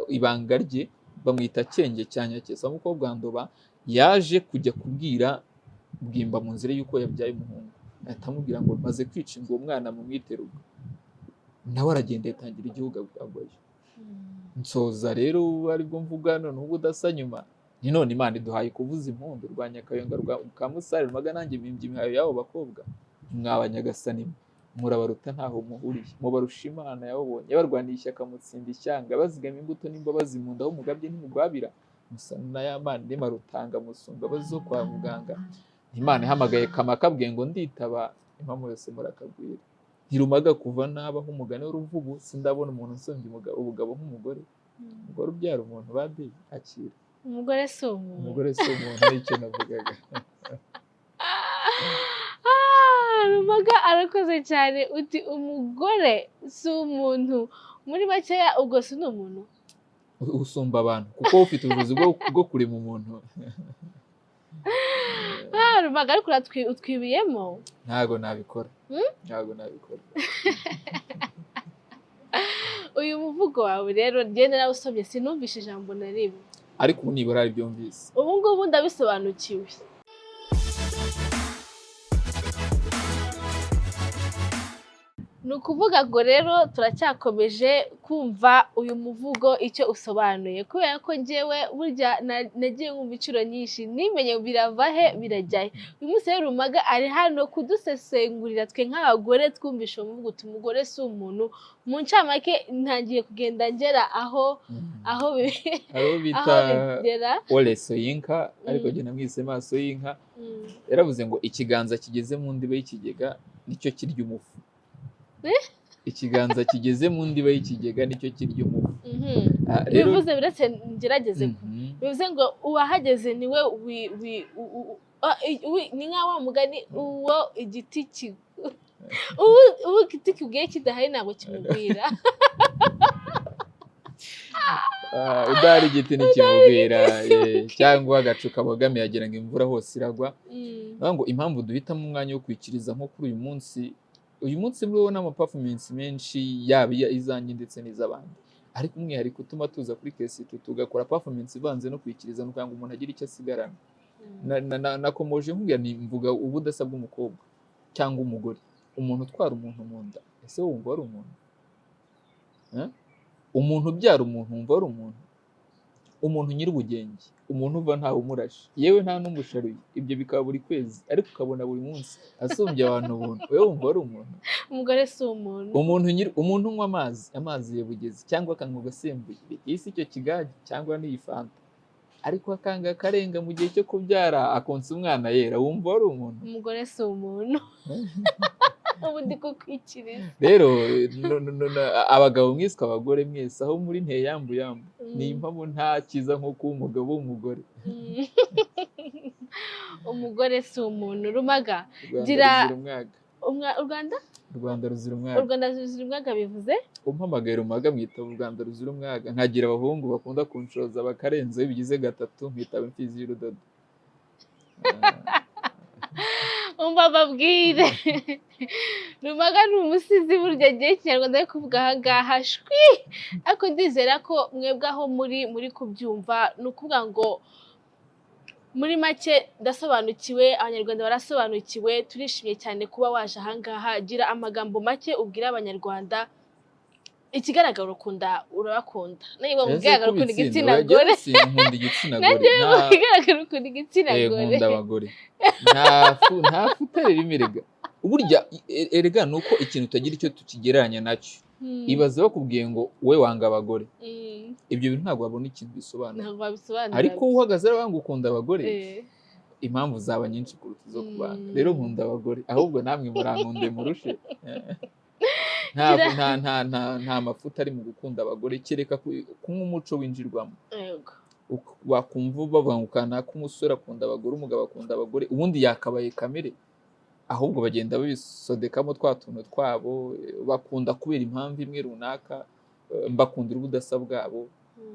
ibanga rye bamwita Cyenge cya Nyakesa umukobwa wa Ndoba, yaje kujya kubwira Bwimba mu nzira y'uko yabyaye umuhungu, ahita amubwira ngo maze kwica ingwe umwana mu mwiterero. Nawe aragenda yatangira igihugu agoye. Nsoza rero aribwo mvuga none ubwo udasa nyuma ni none Imana iduhaye kuvuza impundu rwa Nyakayonga rwa Kamusare Rumaga, nanjye mpimbye imihayo y'abo bakobwa. Mwabanyagasani murabaruta ntaho muhuriye, mubarusha Imana yababonye yabarwaniye ishyaka mutsinda ishyanga, bazigama imbuto n'imbabazi mu nda aho umugabye ntimugwabira, musa na ya Mana ndema rutanga musumba bazo kwa muganga. Imana ihamagaye Kamakabwiye ngo nditaba, impamo yose murakagwira. Ntirumaga kuva nabaho umugani w'uruvubu, sindabona umuntu usumbya ubugabo nk'umugore. Umugore ubyara umuntu bade akira.
Umugore si umuntu.
Umugore si umuntu, nicyo navugaga.
Rumaga arakoze cyane, uti umugore si umuntu. Muri makeya ubwo si n'umuntu
usumba abantu, kuko ufite ubushobozi bwo kurema umuntu.
Rumaga ariko utwibiyemo.
Ntago nabikora. Ntago nabikora.
Uyu muvugo wawe rero ngende nawe usomye sinumvishe ijambo na rimwe,
ariko ubu nibura ari byumvise.
Ubu ngubu ndabisobanukiwe. Ni ukuvuga ngo rero turacyakomeje kumva uyu muvugo icyo usobanuye, kubera ko njyewe burya nagiye nkumva inshuro nyinshi nimenye birava he birajya he. Uyu munsi rero Rumaga ari hano kudusesengurira twe nk'abagore twumvisha umuvugo uti umugore si umuntu. Mu ncamake ntangiye kugenda ngera aho
bita Oleso y'inka, ariko jye namwise maso y'inka. Yaravuze ngo ikiganza kigeze mu ndiba y'ikigega nicyo kirya umufu. Ikiganza kigeze mu ndiba y'ikigega nicyo kirya umufu.
Bivuze biretse ngerageze bivuze ngo uwahageze niwe ni nka wa mugani uwo igiti ubu igiti kibwiye kidahari ntabwo kimubwira.
Udahari igiti ntikimubwira, cyangwa agacu kabogamiye agira ngo imvura hose iragwa. Ngo impamvu duhitamo umwanya wo kwikiriza nko kuri uyu munsi muriho n'amaperformance menshi yaba izanjye ndetse n'iz'abandi, ariko umwihariko utuma tuza kuri Kesitu tugakora performance ivanze no kwikiriza no kugira ngo umuntu agire icyo asigarana. Nakomoje nkubwira mvuga ubudasa bw'umukobwa cyangwa umugore. Umuntu utwara umuntu mu nda, ese wumva ari umuntu? Umuntu ubyara umuntu wumva ari umuntu? Umuntu nyir'ubugenge, umuntu uva ntawe umurashe, yewe nta n'umusharuye, ibyo bikaba buri kwezi, ariko ukabona buri munsi asumbye abantu ubuntu, wewe wumva ari umuntu?
Umugore si umuntu.
Umuntu unywa amazi yabugezi cyangwa akanywa gasembuye, isi icyo kigage cyangwa n'iyi fanta, ariko akanga akarenga mu gihe cyo kubyara akonsa umwana yera, wumva ari umuntu?
Umugore si umuntu. Ubu ndi kukwikiriza.
Rero abagabo mwiswe abagore mwese aho muri nteye yambu ni impamvu nta kiza nko kuba umugabo w'umugore.
Umugore si umuntu. Rumaga
gira
u Rwanda
ruzira umwaga.
U Rwanda ruzira umwaga bivuze
umpamagaye Rumaga mwita u Rwanda ruzira umwaga, nkagira abahungu bakunda kunshoza bakarenza iyo bigize gatatu nkitaba imfizi y'urudodo.
Umva babwire Rumaga ni umusizi burya agiye Kinyarwanda ari kuvuga aha ngaha shwi, ariko ndizera ko mwebwe aho muri kubyumva ni ukuvuga ngo muri make ndasobanukiwe, abanyarwanda barasobanukiwe, turishimye cyane kuba waje aha ngaha. Gira amagambo make ubwira abanyarwanda. Ikigaragara urabakunda, niba ugaragara ukunda igitsina gore,
nkunda igitsina gore,
ikigaragara ukunda igitsina gore,
nkunda abagore, nta futere imirega. burya erega nuko ikintu utagira icyo tukigereranya nacyo. Ibaze bakubwiye ngo we wanga abagore, ibyo bintu ntabwo wabona ikintu bisobanura, ariko uhagaze aravuga ngo ukunda abagore, impamvu zaba nyinshi kuruta izo ku bana. Rero nkunda abagore, ahubwo namwe murankunde murushe. nta mafuta ari mu gukunda abagore, kereka kumwe umuco winjirwamo. Wakumva bavangukana ko umusore akunda abagore, umugabo akunda abagore, ubundi yakabaye kamere, ahubwo bagenda babisodekamo twa tuntu twabo, bakunda kubera impamvu imwe runaka, mbakundira ubudasa bwabo,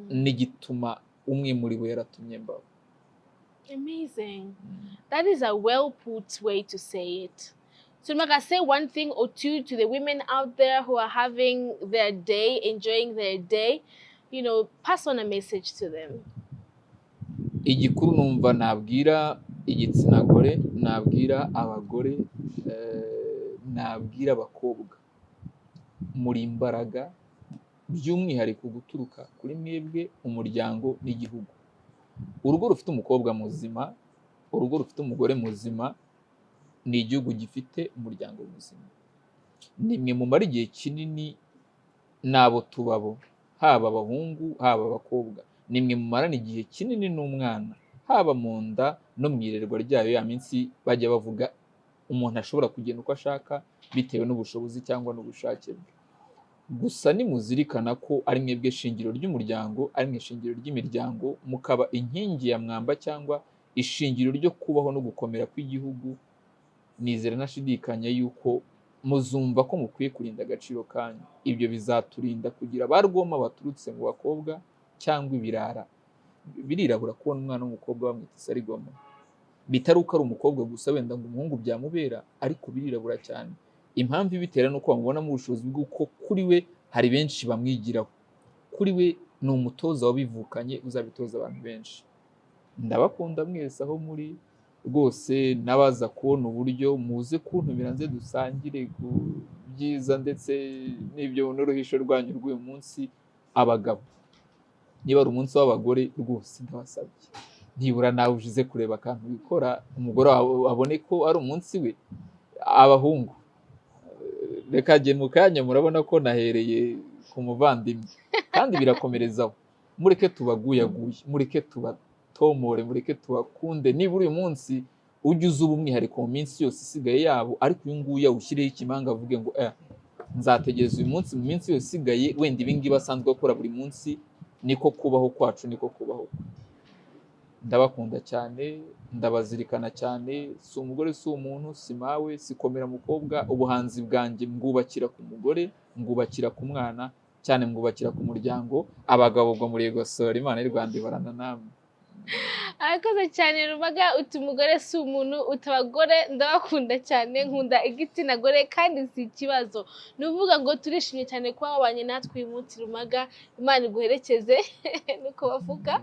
n'igituma umwe muri bo yaratumye mbaho.
Amazing. That is a well put way to say it. So Maga, say one thing or two to the women out there who are having their day, enjoying their day, you know, pass on a message to them.
Igikuru numva nabwira igitsina gore, nabwira abagore, nabwira abakobwa, muri imbaraga by'umwihariko guturuka kuri mwebwe, umuryango n'igihugu. Urugo rufite umukobwa muzima, urugo rufite umugore muzima, ni igihugu gifite umuryango muzima. Nimwe mumara igihe kinini nabo tubabo, haba abahungu haba abakobwa, nimwe mumarana igihe kinini n'umwana, haba mu nda no mu irerwa ryayo. Ya minsi bajya bavuga umuntu ashobora kugenda uko ashaka bitewe n'ubushobozi cyangwa n'ubushake bwe. Gusa nimuzirikana ko ari mwebwe shingiro ry'umuryango, ari mwe shingiro ry'imiryango, mukaba inkingi ya mwamba cyangwa ishingiro ryo kubaho no gukomera kw'igihugu. Nizera nashidikanya yuko muzumva ko mukwiye kurinda agaciro kanyu. Ibyo bizaturinda kugira barwoma baturutse mu bakobwa cyangwa ibirara. Birirabura kubona umwana w'umukobwa bamwita isarigoma, bitari uko ari umukobwa gusa wenda ngo umuhungu byamubera, ariko birirabura cyane. Impamvu ibitera nuko bamubonamo ubushobozi bw'uko kuri we hari benshi bamwigiraho, kuri we ni umutoza wabivukanye uzabitoza abantu benshi. Ndabakunda mwese aho muri rwose, nabaza kubona uburyo muze kuntumira nze dusangire ku byiza ndetse n'ibyo n'uruhisho rwanyu rw'uyu munsi. Abagabo, niba ari umunsi w'abagore, rwose ndabasabye nibura nawe ujize kureba akantu bikora, umugore abone ko ari umunsi we. Abahungu, reka jye mu kanya murabona ko nahereye ku muvandimwe, kandi birakomerezaho. Mureke tubaguyaguye, mureke tubatomore, mureke tubakunde. Nibura uyu munsi ujye uzuba umwihariko mu minsi yose isigaye yabo, ariko uyu nguyu awushyireho ikimanga avuge ngo nzategereza uyu munsi mu minsi yose isigaye, wenda ibi ngibi asanzwe akora buri munsi. Niko kubaho kwacu, niko kubaho. Ndabakunda cyane, ndabazirikana cyane. Si umugore, si umuntu, si mawe, si komera mukobwa. Ubuhanzi bwanjye mbwubakira ku mugore, mbwubakira ku mwana, cyane mbwubakira ku muryango. Abagabo ubwo murigosora, Imana y'u Rwanda ibarana namwe.
Arakoze cyane Rumaga, uti umugore si umuntu, utabagore ndabakunda cyane, nkunda igitsina gore kandi si ikibazo. Nuvuga ngo turishimye cyane kuba wabanye natwe uyu munsi Rumaga. Imana iguherekeze nuko bavuga.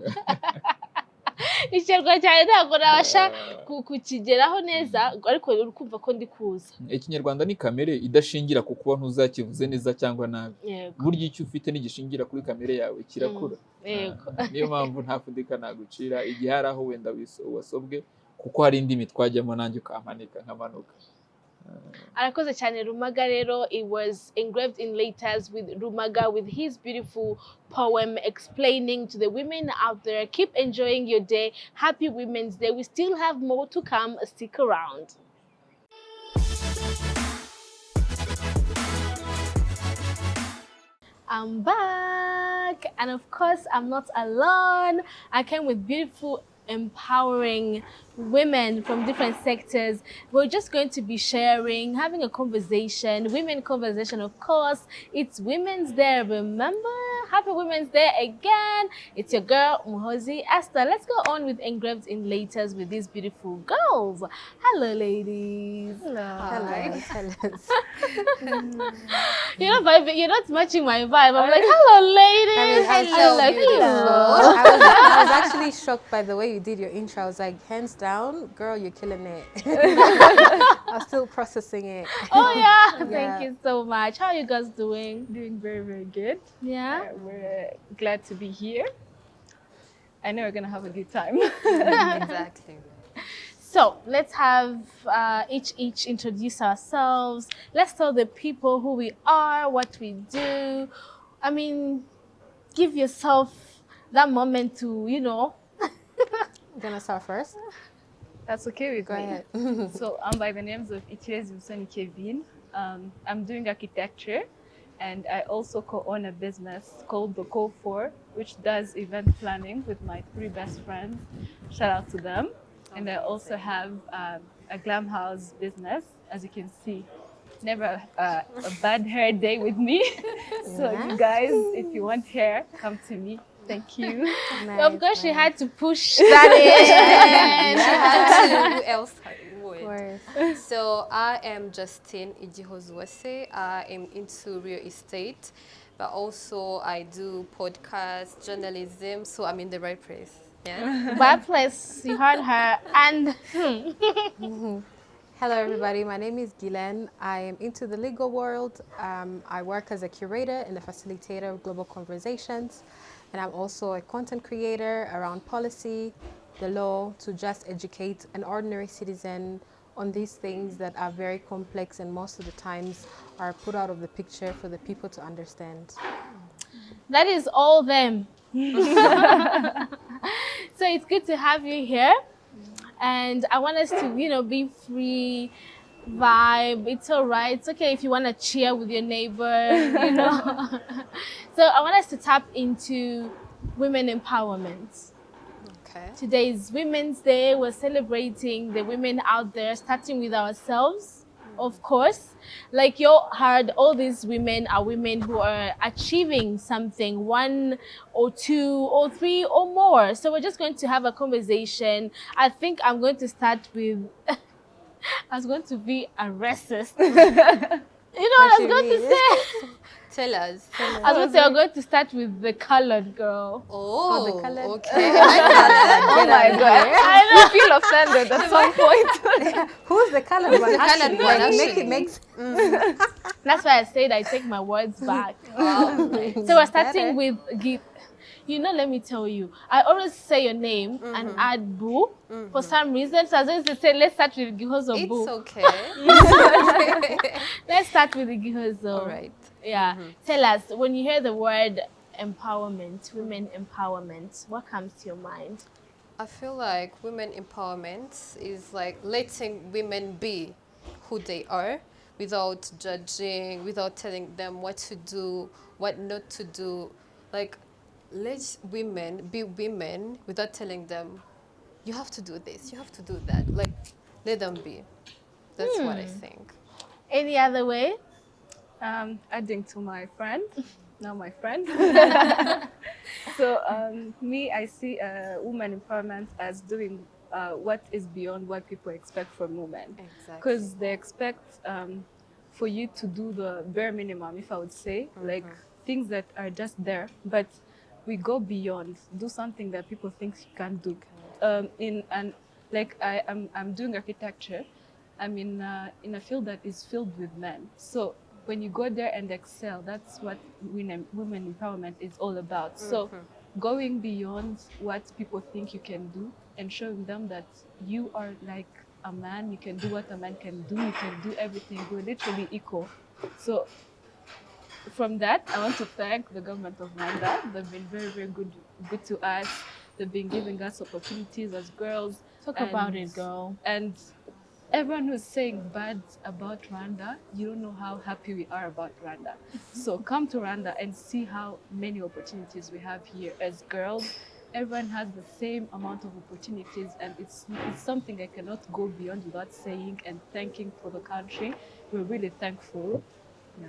Icyerwa cyane ntabwo nabasha kukigeraho neza, ariko urukumva ko ndi kuza.
Ikinyarwanda ni kamere idashingira ku kuba ntuzakivuze neza cyangwa nabi. Burya icyo ufite n'igishingira kuri kamere yawe kirakura. Niyo mpamvu ntafudika nagucira igihe hari aho wenda wasobwe, kuko hari indimi twajyamo nanjye ukampanika nkamanuka.
Arakoze cyane Rumaga. Rero it was engraved in letters with Rumaga, with his beautiful poem explaining to the women out there, keep enjoying your day. Happy Women's Day. We still have more to come. Stick around. I'm back, and of course I'm not alone. I came with beautiful, empowering women from different sectors. We're just going to be sharing, having a conversation, women conversation, of course. It's Women's Day, remember? Happy Women's Day again. It's your girl, Muhozi Esther. Let's go on with Engraved in Letters with these beautiful girls. Hello, ladies.
Hello.
Hi.
Hello.
You're not matching my vibe. I'm like, hello, ladies.
Hello. I was actually shocked by the way you did your intro. I was like, hands down, girl, you're killing it. I'm still processing it.
Oh, yeah. Thank you so much. How are you guys doing?
Doing very, very good.
Yeah.
We're glad to be here. I know we're going to have a good time.
Exactly.
So let's have each introduce ourselves. Let's tell the people who we are, what we do. I mean, give yourself that moment to,
I'm gonna start first.
That's okay with
Go
me.
ahead.
So I'm by the names of Ichirezi Musoni Kevin. I'm doing architecture, and I also co-own a business called the Co4, which does event planning with my 3 best friends. Shout out to them. And I also have a glam house business, as you can see. Never a bad hair day with me. So
Yeah.
you guys, if you want hair, come to me. Thank you.
Of course, she
nice.
had to push that in.
Who else would?
course.
So I am Justine Igihozuwase. I am into real estate, but also I do podcasts, journalism. So I'm in the right place. Yeah.
Bad place, you heard her. And
Hello, everybody. My name is Guylaine. I am into the legal world. I work as a curator and a facilitator of global conversations. And I'm also a content creator around policy, the law, to just educate an ordinary citizen on these things that are very complex and most of the times are put out of the picture for the people to understand.
that is all them. So it's good to have you here. And I want us to, be free, vibe. It's all right. It's okay if you want to cheer with your neighbor. So I want us to tap into women empowerment.
Okay.
Today is Women's Day. We're celebrating the women out there, starting with ourselves, of course. Like you heard, all these women are women who are achieving something, 1 or 2 or 3 or more. So we're just going to have a conversation. I think I'm going to start with, I was going to be a racist. You know what I was going to say?
Tell us.
I was going to say, I'm going to start with the colored girl.
Oh,
the colored-
okay. I
Oh my God. I feel offended at some point.
Who's the colored one?
the colored one,
Like, make
actually?
it makes
That's why I said I take my words back.
Oh, nice.
So we're starting
Better.
with let me tell you, I always say your name and add boo for some reason. So I was going to say, let's start with Gihozo
It's
boo.
okay.
Let's start with the Gihozo.
All right.
Yeah. Tell us, when you hear the word empowerment, women empowerment, what comes to your mind?
I feel like women empowerment is like letting women be who they are without judging, without telling them what to do, what not to do. Like, let women be women without telling them, you have to do this, you have to do that. Like, let them be. That's what I think.
Any other way?
Adding to my friend, now my friend. So me, I see women empowerment as doing what is beyond what people expect from women.
Exactly.
Because they expect for you to do the bare minimum, if I would say, like things that are just there, but we go beyond, do something that people think you can't do. I'm doing architecture. I'm in a field that is filled with men. So when you go there and excel, that's what women empowerment is all about. So going beyond what people think you can do and showing them that you are like a man, you can do what a man can do, you can do everything, we're literally equal. So from that, I want to thank the government of Rwanda. They've been very, very good to us. They've been giving us opportunities as girls.
Talk about it, girl.
And everyone who's saying bad about Rwanda, you don't know how happy we are about Rwanda. So come to Rwanda and see how many opportunities we have here as girls. Everyone has the same amount of opportunities, and it's something I cannot go beyond without saying and thanking for the country. We're really thankful. Yeah.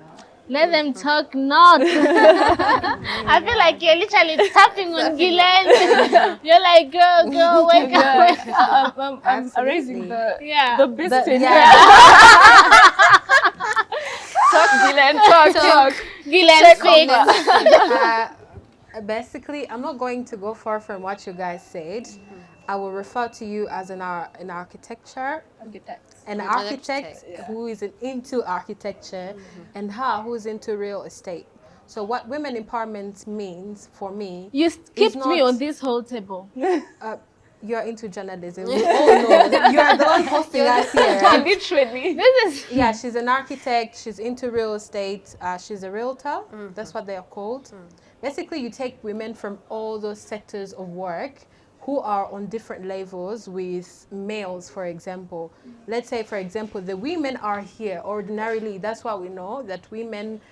Let them talk not. I feel like you're literally tapping on Guylaine. You're like, girl, wake up.
I'm raising the
Yeah.
beast in
yeah.
Talk, Guylaine, talk.
Guylaine, speak.
Basically, I'm not going to go far from what you guys said. I will refer to you as an architecture, an architect who is into architecture, and her who is into real estate. So what women empowerment means for me,
You skipped me
not-
on this whole table.
you're into journalism. We all know you are the one hosting us here. Right?
Literally. This is
Yeah, she's an architect. She's into real estate. She's a realtor. That's what they are called. Basically, you take women from all those sectors of work who are on different levels with males, for example. Let's say, for example, the women are here. Ordinarily, that's why we know that women,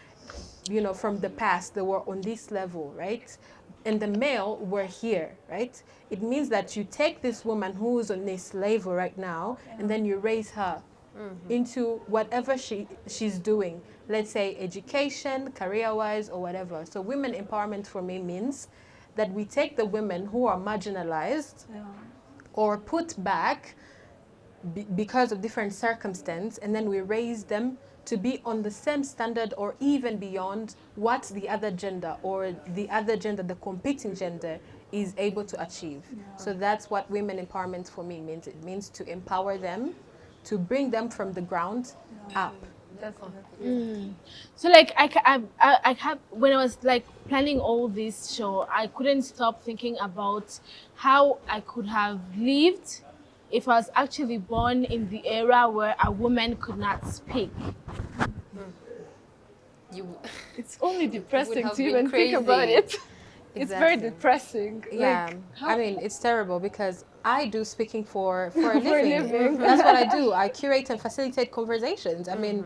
you know, from the past, they were on this level, right? And the male were here, right? It means that you take this woman who's on this level right now, and then you raise her into whatever she's doing. Let's say education, career-wise, or whatever. So women empowerment for me means that we take the women who are marginalized or put back because of different circumstances, and then we raise them to be on the same standard or even beyond what the other gender or the competing gender is able to achieve. So that's what women empowerment for me means. It means to empower them, to bring them from the ground up.
so like I have when I was like planning all this show, I couldn't stop thinking about how I could have lived if I was actually born in the era where a woman could not speak.
It's only depressing
have
to
been
even think about
crazy.
it. It's very
Exactly.
depressing.
Yeah,
Like,
I mean, it's terrible because I do speaking for a living.
living.
That's what I do. I curate and facilitate conversations. I mean,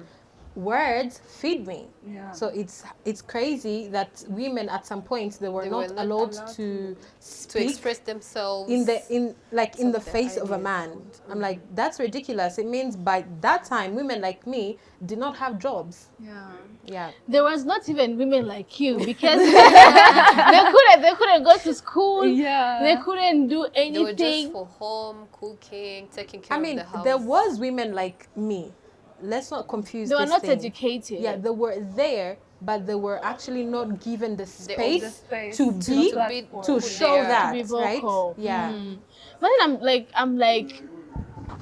words feed me.
Yeah.
So it's crazy that women at some point they were not allowed to
to
speak
express themselves
in the
Some
the
of their
face of a
ideas
man.
and-
I'm like, that's ridiculous. It means by that time women like me did not have jobs.
Yeah.
Yeah.
There was not even women like you because they couldn't go to school.
Yeah.
They couldn't do
They were just
anything.
for home, cooking, taking care
I mean,
of the house.
there was women like me. Let's not confuse
They were
this
not
thing.
educated.
Yeah, they were there, but they were actually not given the space,
the space
to
to
be
platform.
to
who
show
they are.
that,
To be
right?
vocal.
Yeah.
But then I'm like,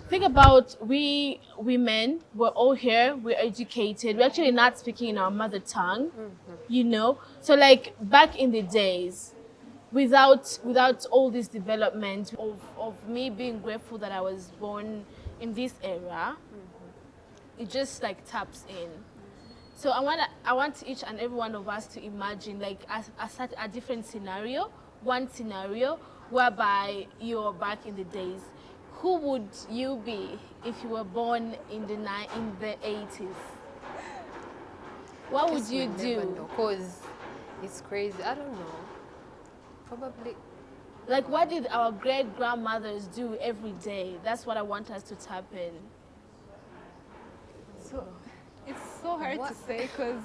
think about we women, we're all here, we're educated, we're actually not speaking in our mother tongue, you know? So like back in the days, without all this development of me being grateful that I was born in this era, it just like taps in. So I want each and every one of us to imagine like a different scenario, one scenario whereby you're back in the days. Who would you be if you were born in the 80s? What would you do?
Because it's crazy. I don't know. Probably.
Like what did our great grandmothers do every day? That's what I want us to tap in.
So it's so hard
What?
to say because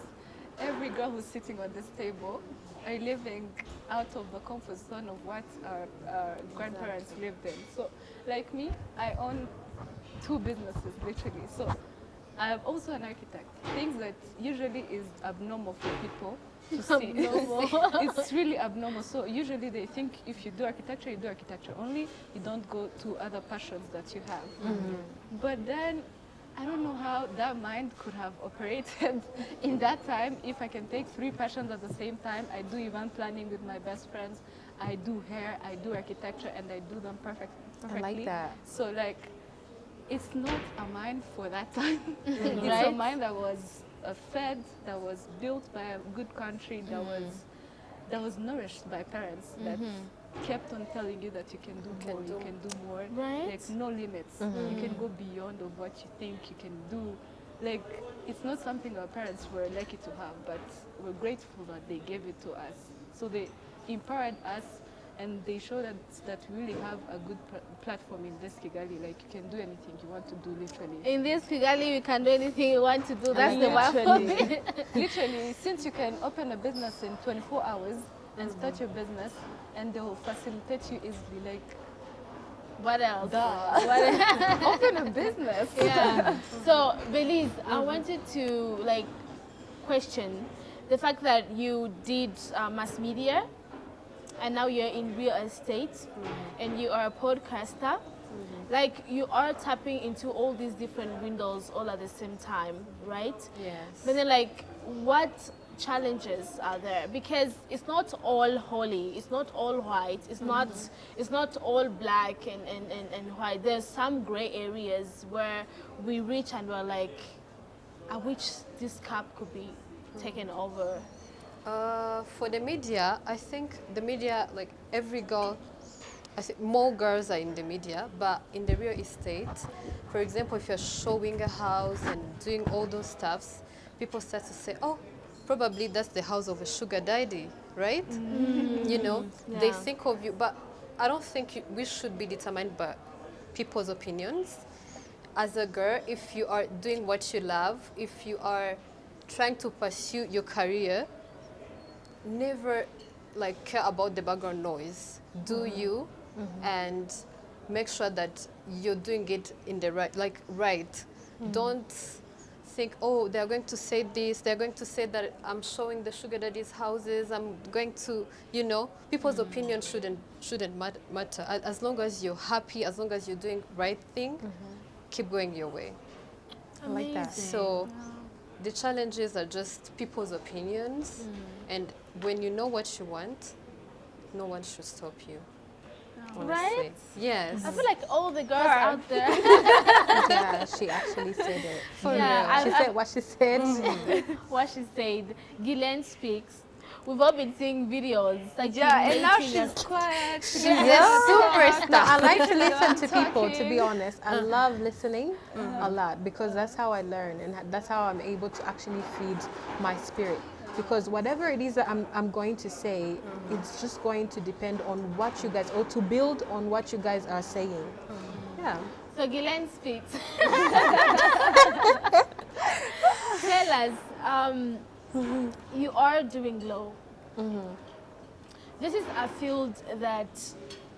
every girl who's sitting on this table are living out of the comfort zone of what our grandparents lived in. So like me, I own 2 businesses literally. So I'm also an architect. Things that usually is abnormal for people to see. It's really abnormal. So usually they think if you do architecture, you do architecture only. You don't go to other passions that you have. But then I don't know how that mind could have operated in that time. If I can take 3 passions at the same time, I do event planning with my best friends, I do hair, I do architecture, and I do them perfectly.
I like that.
So like, it's not a mind for that time. It's a
Right.
mind that was fed, that was built by a good country, that was nourished by parents that kept on telling you that you can do more, you can do more.
Right.
Like no limits. You can go beyond of what you think you can do. Like it's not something our parents were lucky to have, but we're grateful that they gave it to us. So they empowered us and they showed us that we really have a good platform in this Kigali. Like you can do anything you want to do literally.
In this Kigali, we can do anything you want to do. That's the one for me.
Literally, since you can open a business in 24 hours and start your business and they will facilitate you easily, like,
What else?
duh. Open a business.
Yeah. So, Belize, I wanted to like question the fact that you did mass media and now you're in real estate and you are a podcaster. Like you are tapping into all these different windows all at the same time, right?
Yes.
But then like what challenges are there, because it's not all holy, it's not all white, it's not all black and white. There's some gray areas where we reach and we're like, I wish this cup could be taken over.
For the media, I think the media, like every girl, I think more girls are in the media, but in the real estate, for example, if you're showing a house and doing all those stuffs, people start to say, oh, probably that's the house of a sugar daddy, right? You know, they think of you, but I don't think we should be determined by people's opinions. As a girl, if you are doing what you love, if you are trying to pursue your career, never like care about the background noise. Do you, and make sure that you're doing it in the right. Don't think, oh, they're going to say this, they're going to say that I'm showing the sugar daddy's houses, I'm going to, people's opinion shouldn't matter. As long as you're happy, as long as you're doing right thing, keep going your way.
I like that.
So the challenges are just people's opinions, and when you know what you want, no one should stop you. Honestly.
Right?
Yes.
I feel like all the girls out there.
Yeah, she actually said it. She said what she said.
What she said. Ghislaine speaks. We've all been seeing videos. Like,
and now
meeting
she's quiet. She's
No, I like to listen to people, to be honest. I love listening a lot, because that's how I learn, and that's how I'm able to actually feed my spirit. Because whatever it is that I'm going to say, it's just going to depend on what you guys, or to build on what you guys are saying. Yeah.
So Ghislaine speaks. Tell us, you are doing law. This is a field that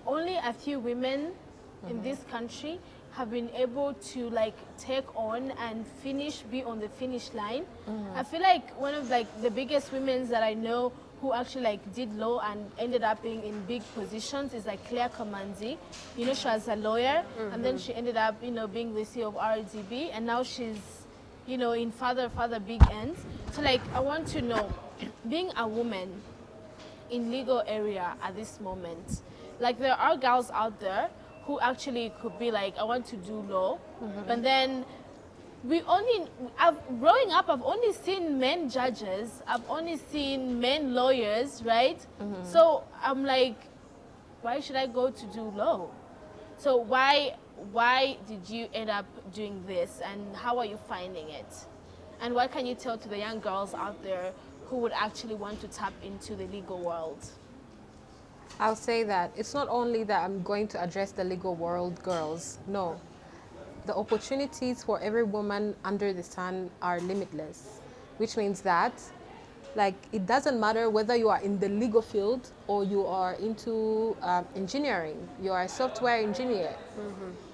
only a few women in this country have been able to like take on and be on the finish line. I feel like one of like the biggest women that I know who actually like did law and ended up being in big positions is like Claire Kamanzi. You know, she was a lawyer, and then she ended up, being the CEO of RDB, and now she's, in father big ends. So like, I want to know, being a woman in legal area at this moment, like there are girls out there who actually could be like, I want to do law, but then growing up, I've only seen men judges, I've only seen men lawyers, right? So I'm like, why should I go to do law? So why did you end up doing this, and how are you finding it? And what can you tell to the young girls out there who would actually want to tap into the legal world?
I'll say that it's not only that I'm going to address the legal world girls. No. The opportunities for every woman under the sun are limitless, which means that like it doesn't matter whether you are in the legal field or you are into engineering, you are a software engineer.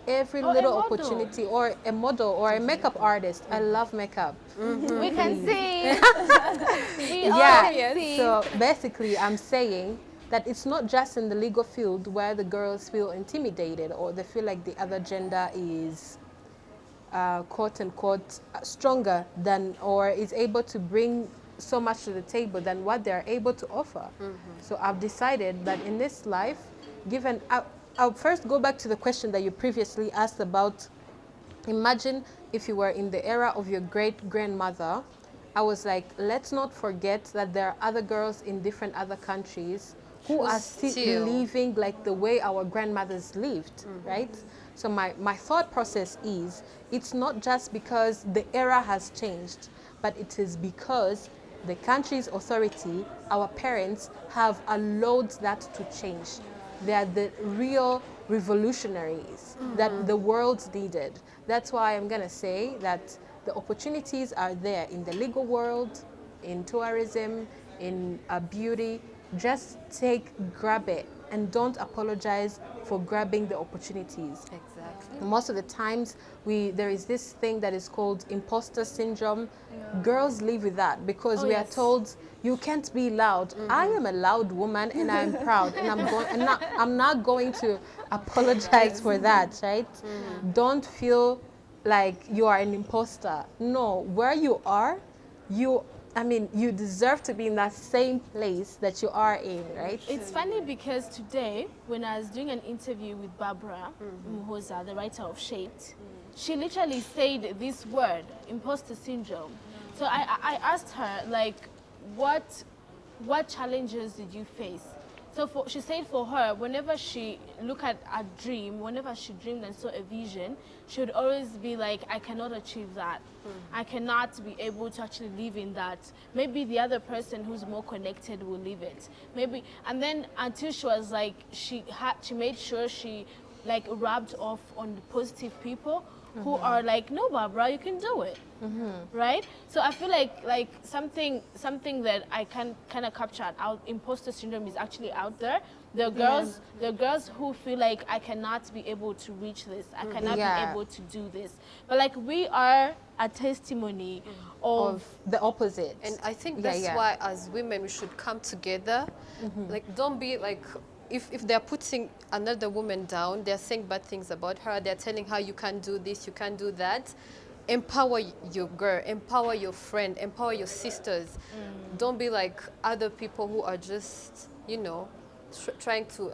Every little opportunity, or a model, or a makeup artist. I love makeup.
We can see.
So basically I'm saying that it's not just in the legal field where the girls feel intimidated or they feel like the other gender is quote unquote stronger than, or is able to bring so much to the table than what they're able to offer. So I've decided that in this life, given, I'll first go back to the question that you previously asked about, imagine if you were in the era of your great-grandmother. I was like, let's not forget that there are other girls in different other countries who are still living like the way our grandmothers lived, right? So my thought process is, it's not just because the era has changed, but it is because the country's authority, our parents, have allowed that to change. They are the real revolutionaries that the world needed. That's why I'm going to say that the opportunities are there in the legal world, in tourism, in beauty. Just grab it, and don't apologize for grabbing the opportunities.
Exactly.
Most of the times, there is this thing that is called imposter syndrome. Girls live with that because we are told you can't be loud. I am a loud woman, and I'm proud, and I'm not going to apologize for that, right? Don't feel like you are an imposter. No, where you are, I mean, you deserve to be in that same place that you are in, right?
It's funny because today, when I was doing an interview with Barbara Omosa, the writer of Shaped, she literally said this word, imposter syndrome. So I asked her, like, what challenges did you face? So she said for her, whenever she looked at a dream, whenever she dreamed and saw a vision, she would always be like, I cannot achieve that. I cannot be able to actually live in that. Maybe the other person who's more connected will live it. Maybe, and then until she was like, she made sure she like rubbed off on the positive people who are like, no, Barbara, you can do it, right? So I feel like something that I can kind of capture out. Imposter syndrome is actually out there. There are girls who feel like I cannot be able to reach this. I cannot be able to do this. But like we are a testimony of
the opposite.
And I think that's why as women we should come together. Like don't be like, if they're putting another woman down, they're saying bad things about her, they're telling her you can't do this, you can't do that. Empower your girl, empower your friend, empower your sisters. Don't be like other people who are just, you know, trying to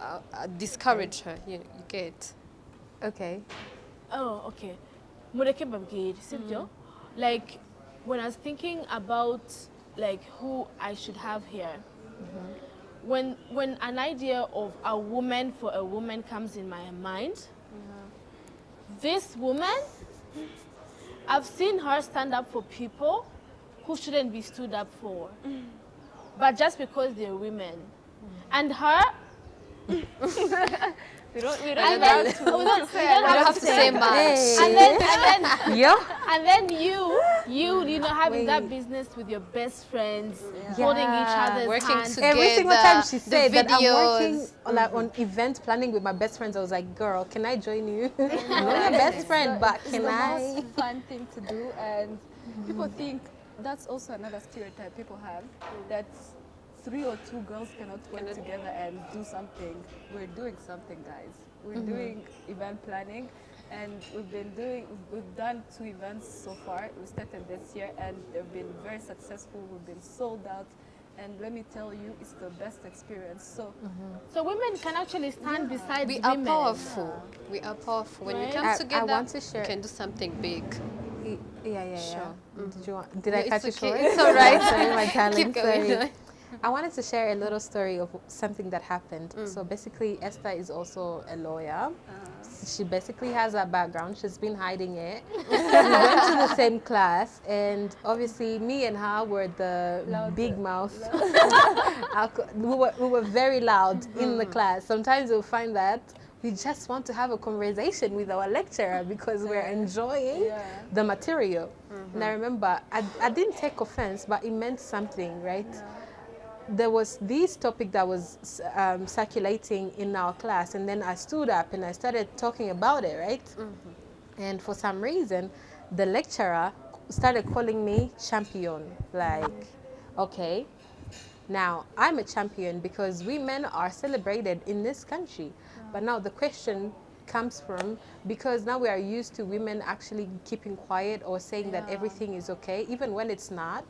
discourage her. You get.
Okay.
Oh, okay. Mureke babgir, sibyo. Like when I was thinking about like who I should have here, when an idea of a woman for a woman comes in my mind, this woman, I've seen her stand up for people who shouldn't be stood up for, but just because they're women, and her.
We don't
have
to say much.
And then you know, having that business with your best friends, holding each other's
working
hands.
together.
Every single time she said that I'm
videos.
working like, on event planning with my best friends, I was like, girl, can I join you? I'm your best friend, but can I?
It's the most fun thing to do, and people think that's also another stereotype people have, that 3 or 2 girls cannot work together and do something. We're doing something, guys. We're doing event planning, and we've done 2 events so far. We started this year, and they've been very successful. We've been sold out, and let me tell you, it's the best experience. So,
So women can actually stand beside
We
women.
are powerful. We are powerful. When we
Right?
come together,
want to share.
we can do something big.
Yeah.
Sure.
Did I catch you
It's
short?
okay. It's all right.
Sorry, my talent.
Keep going.
Sorry. I wanted to share a little story of something that happened. So basically, Esther is also a lawyer. She basically has a background. She's been hiding it. We went to the same class, and obviously, me and her were the big mouth. we were very loud in the class. Sometimes you'll find that we just want to have a conversation with our lecturer because we're enjoying the material. And I remember, I didn't take offense, but it meant something, right? There was this topic that was circulating in our class, and then I stood up and I started talking about it, right? And for some reason, the lecturer started calling me champion. Like, okay, now I'm a champion because women are celebrated in this country. But now the question comes from, because now we are used to women actually keeping quiet or saying that everything is okay, even when it's not.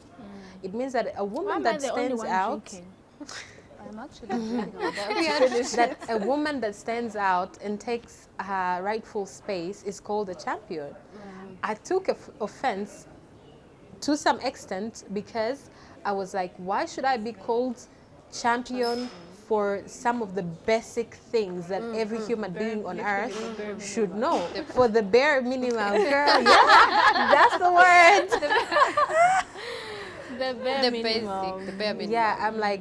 It means that a woman that stands out,
I'm actually thinking about
that a woman that stands out and takes her rightful space is called a champion. I took offense to some extent because I was like, why should I be called champion for some of the basic things that every human being on earth should know? For the bare minimum, girl, that's the word.
The bare minimum.
The bare minimum.
Yeah, I'm like,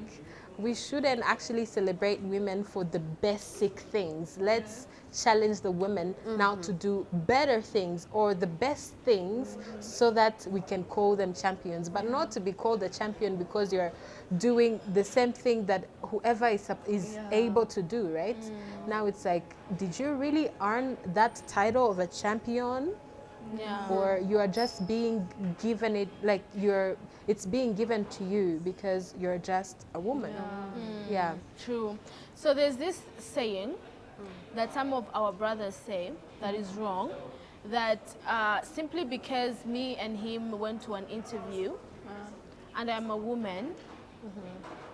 we shouldn't actually celebrate women for the basic things. Let's challenge the women now to do better things or the best things so that we can call them champions, but not to be called a champion because you're doing the same thing that whoever is able to do, right? Now it's like, did you really earn that title of a champion? Or you are just being given it, like it's being given to you because you're just a woman.
True. So there's this saying that some of our brothers say that is wrong, that simply because me and him went to an interview, and I'm a woman,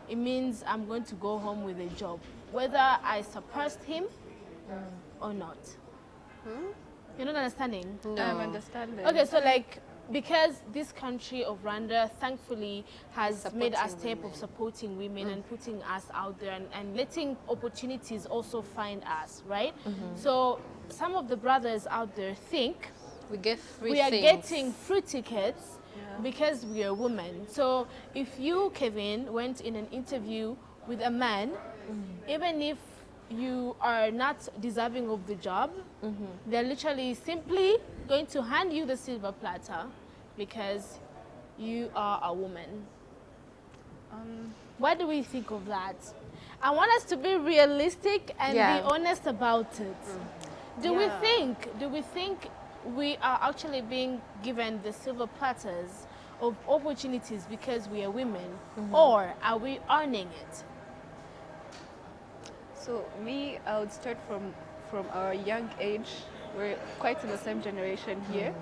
it means I'm going to go home with a job, whether I surpassed him or not. You're not understanding?
No.
I'm understanding.
Okay, so like, because this country of Rwanda thankfully has made a
Supporting
step of
women.
supporting women and putting us out there and letting opportunities also find us, right? So some of the brothers out there think
We get free
we are
things.
getting free tickets because we are women. So if you, Kevin, went in an interview with a man, even if you are not deserving of the job, they're literally simply going to hand you the silver platter because you are a woman. What do we think of that? I want us to be realistic and
Yeah.
be honest about it. Do we think we are actually being given the silver platters of opportunities because we are women, or are we earning it?
So me, I would start from our young age. We're quite in the same generation here.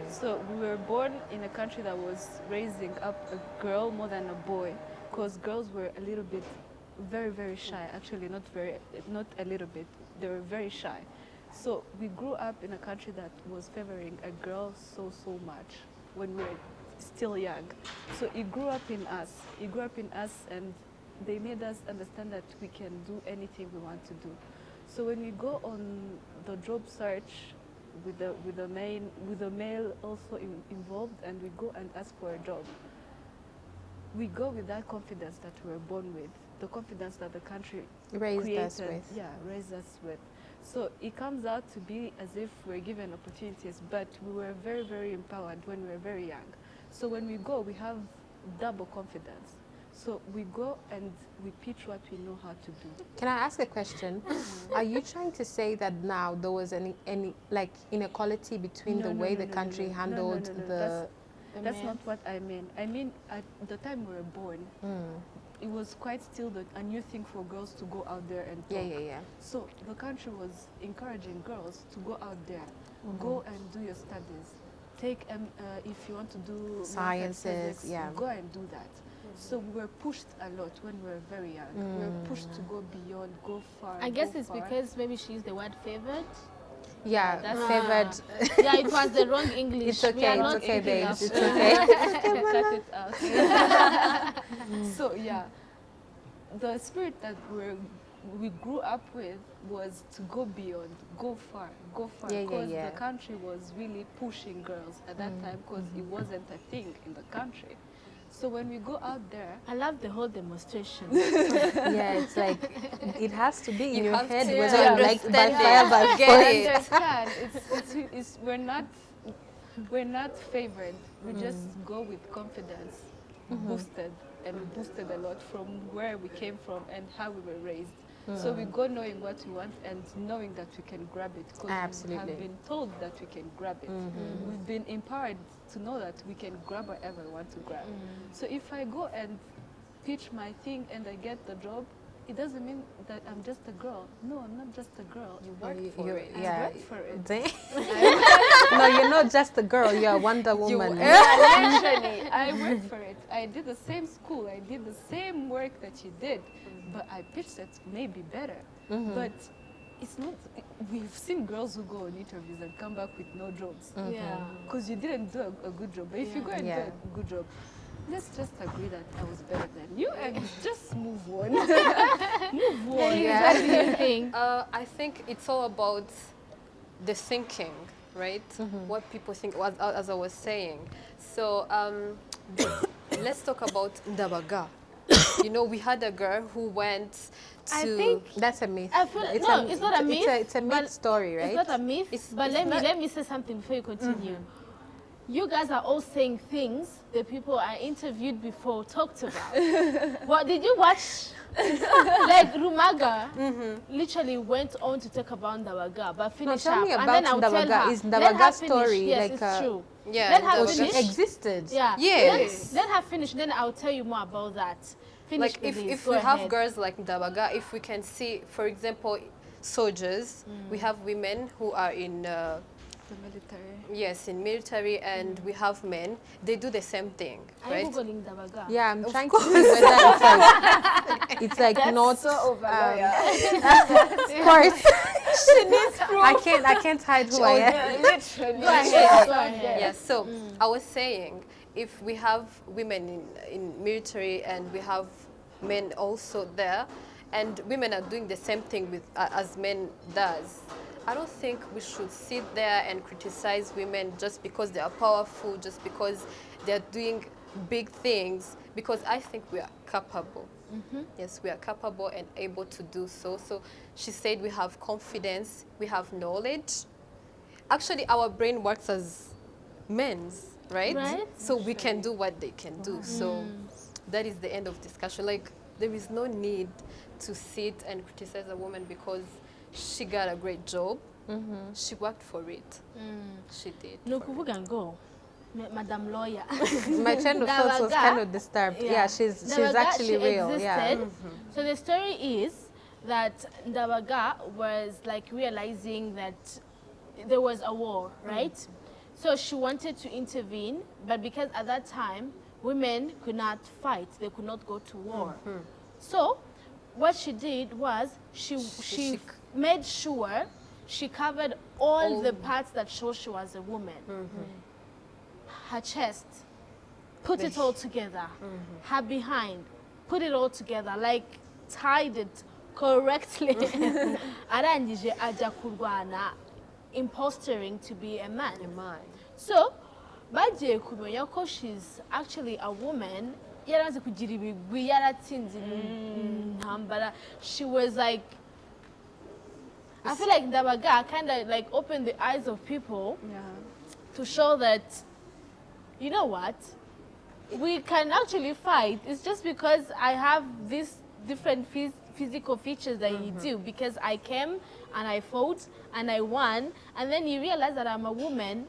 So we were born in a country that was raising up a girl more than a boy, because girls were a little bit very, very shy. Actually, not a little bit. They were very shy. So we grew up in a country that was favoring a girl so much when we were still young. So it grew up in us. It grew up in us, and they made us understand that we can do anything we want to do. So when we go on the job search with the male also involved, and we go and ask for a job, we go with that confidence that we were born with, the confidence that the country
Raised
created,
us with.
raised us with. So it comes out to be as if we're given opportunities, but we were very, very empowered when we were very young. So when we go, we have double confidence. So we go and we pitch what we know how to do.
Can I ask a question? Are you trying to say that now there was any like inequality between the way the country handled the?
That's not what I mean. I mean, at the time we were born, it was quite still a new thing for girls to go out there and talk.
Yeah.
So the country was encouraging girls to go out there, go and do your studies. Take if you want to do
Sciences,
physics,
yeah.
go and do that. So we were pushed a lot when we were very young. We were pushed to go beyond, go far.
I guess
go
it's
far.
because maybe she used the word favored.
Yeah,
That's
favored.
Yeah, it was the wrong English.
It's
We
okay,
are
it's
not
okay,
speaking
babes.
up.
It's okay.
Cut it out. So yeah, the spirit that we grew up with was to go beyond, go far,
Yeah,
because
yeah.
the country was really pushing girls at that time, because it wasn't a thing in the country. So when we go out there,
I love the whole demonstration.
Yeah, it's like it has to be in
You
your
have
head
to
whether you like
understand
by
it.
fire by
Get
force.
it.
understand, we're not favored. We just go with confidence, boosted, and we boosted a lot from where we came from and how we were raised. So we go knowing what we want and knowing that we can grab it, because we
Absolutely.
have been told that we can grab it. We've been empowered to know that we can grab whatever we want to grab. So if I go and pitch my thing and I get the job, it doesn't mean that I'm just a girl. No, I'm not just a girl. You worked for it. I
Yeah.
worked for it.
No, you're not just a girl. You're a Wonder Woman.
Literally, I worked for it. I did the same school. I did the same work that you did, but I pitched it maybe better. But it's not. We've seen girls who go on interviews and come back with no jobs
Yeah.
because you didn't do a good job. But if you go and do
Yeah.
a good job, let's just agree that I was better than you and just move on. Move on.
What do you think?
I think it's all about the thinking, right? What people think, as I was saying. So let's talk about Ndabaga. You know, we had a girl who went to...
I think
That's a myth.
I feel it's not a myth.
It's a myth
but
story, right?
It's not a myth. But
it's
let me say something before you continue. You guys are all saying things the people I interviewed before talked about. What did you watch? Like Rumaga literally went on to talk about Ndabaga, but finish
tell
up,
me
and
about
then I'll tell
Ndabaga.
her.
Is
Let her
Ndabaga's
finish.
story
Yes,
like
it's true.
Yeah,
Let her
Ndabaga.
she
finish.
existed?
Yeah.
Yes.
Let her finish. Then I'll tell you more about that. Finish,
Like if
please.
we
Go
have
ahead.
girls like Ndabaga, if we can see, for example, soldiers, we have women who are in
the military.
Yes, in military, and we have men. They do the same thing,
Are you
right?
Googling Dabaga?
Yeah, I'm trying to see whether it's like not
So over
of course. I can't hide who I am.
Go ahead. Go ahead.
Yes, so I was saying, if we have women in military and we have men also there, and women are doing the same thing with as men does, I don't think we should sit there and criticize women just because they are powerful, just because they're doing big things, because I think we are capable. Yes, we are capable and able to do so. So she said we have confidence, we have knowledge. Actually, our brain works as men's, right?
Right.
So we can do what they can do. So that is the end of discussion. Like, there is no need to sit and criticize a woman because she got a great job. She worked for it. She did.
No,
for it.
kuvuga ngo, Madam Lawyer.
My train of thoughts was kind of disturbed. Yeah, she's
Ndabaga,
actually
she
real. Yeah.
existed. So the story is that Ndabaga was like realizing that there was a war, right? So she wanted to intervene, but because at that time women could not fight, they could not go to war. So what she did was she made sure she covered all the parts that show she was a woman. Her chest, put it all together. Her behind, put it all together, like tied it correctly. Arangije aja kurwana, impostering to be a man. So, bagiye kumenya ko she's actually a woman, yarazi kugira ibigwi, yaratsinze intambara. She was like, I feel like Ndabaga kind of like opened the eyes of people to show that, you know what, we can actually fight. It's just because I have these different physical features that you do, because I came and I fought and I won, and then you realize that I'm a woman.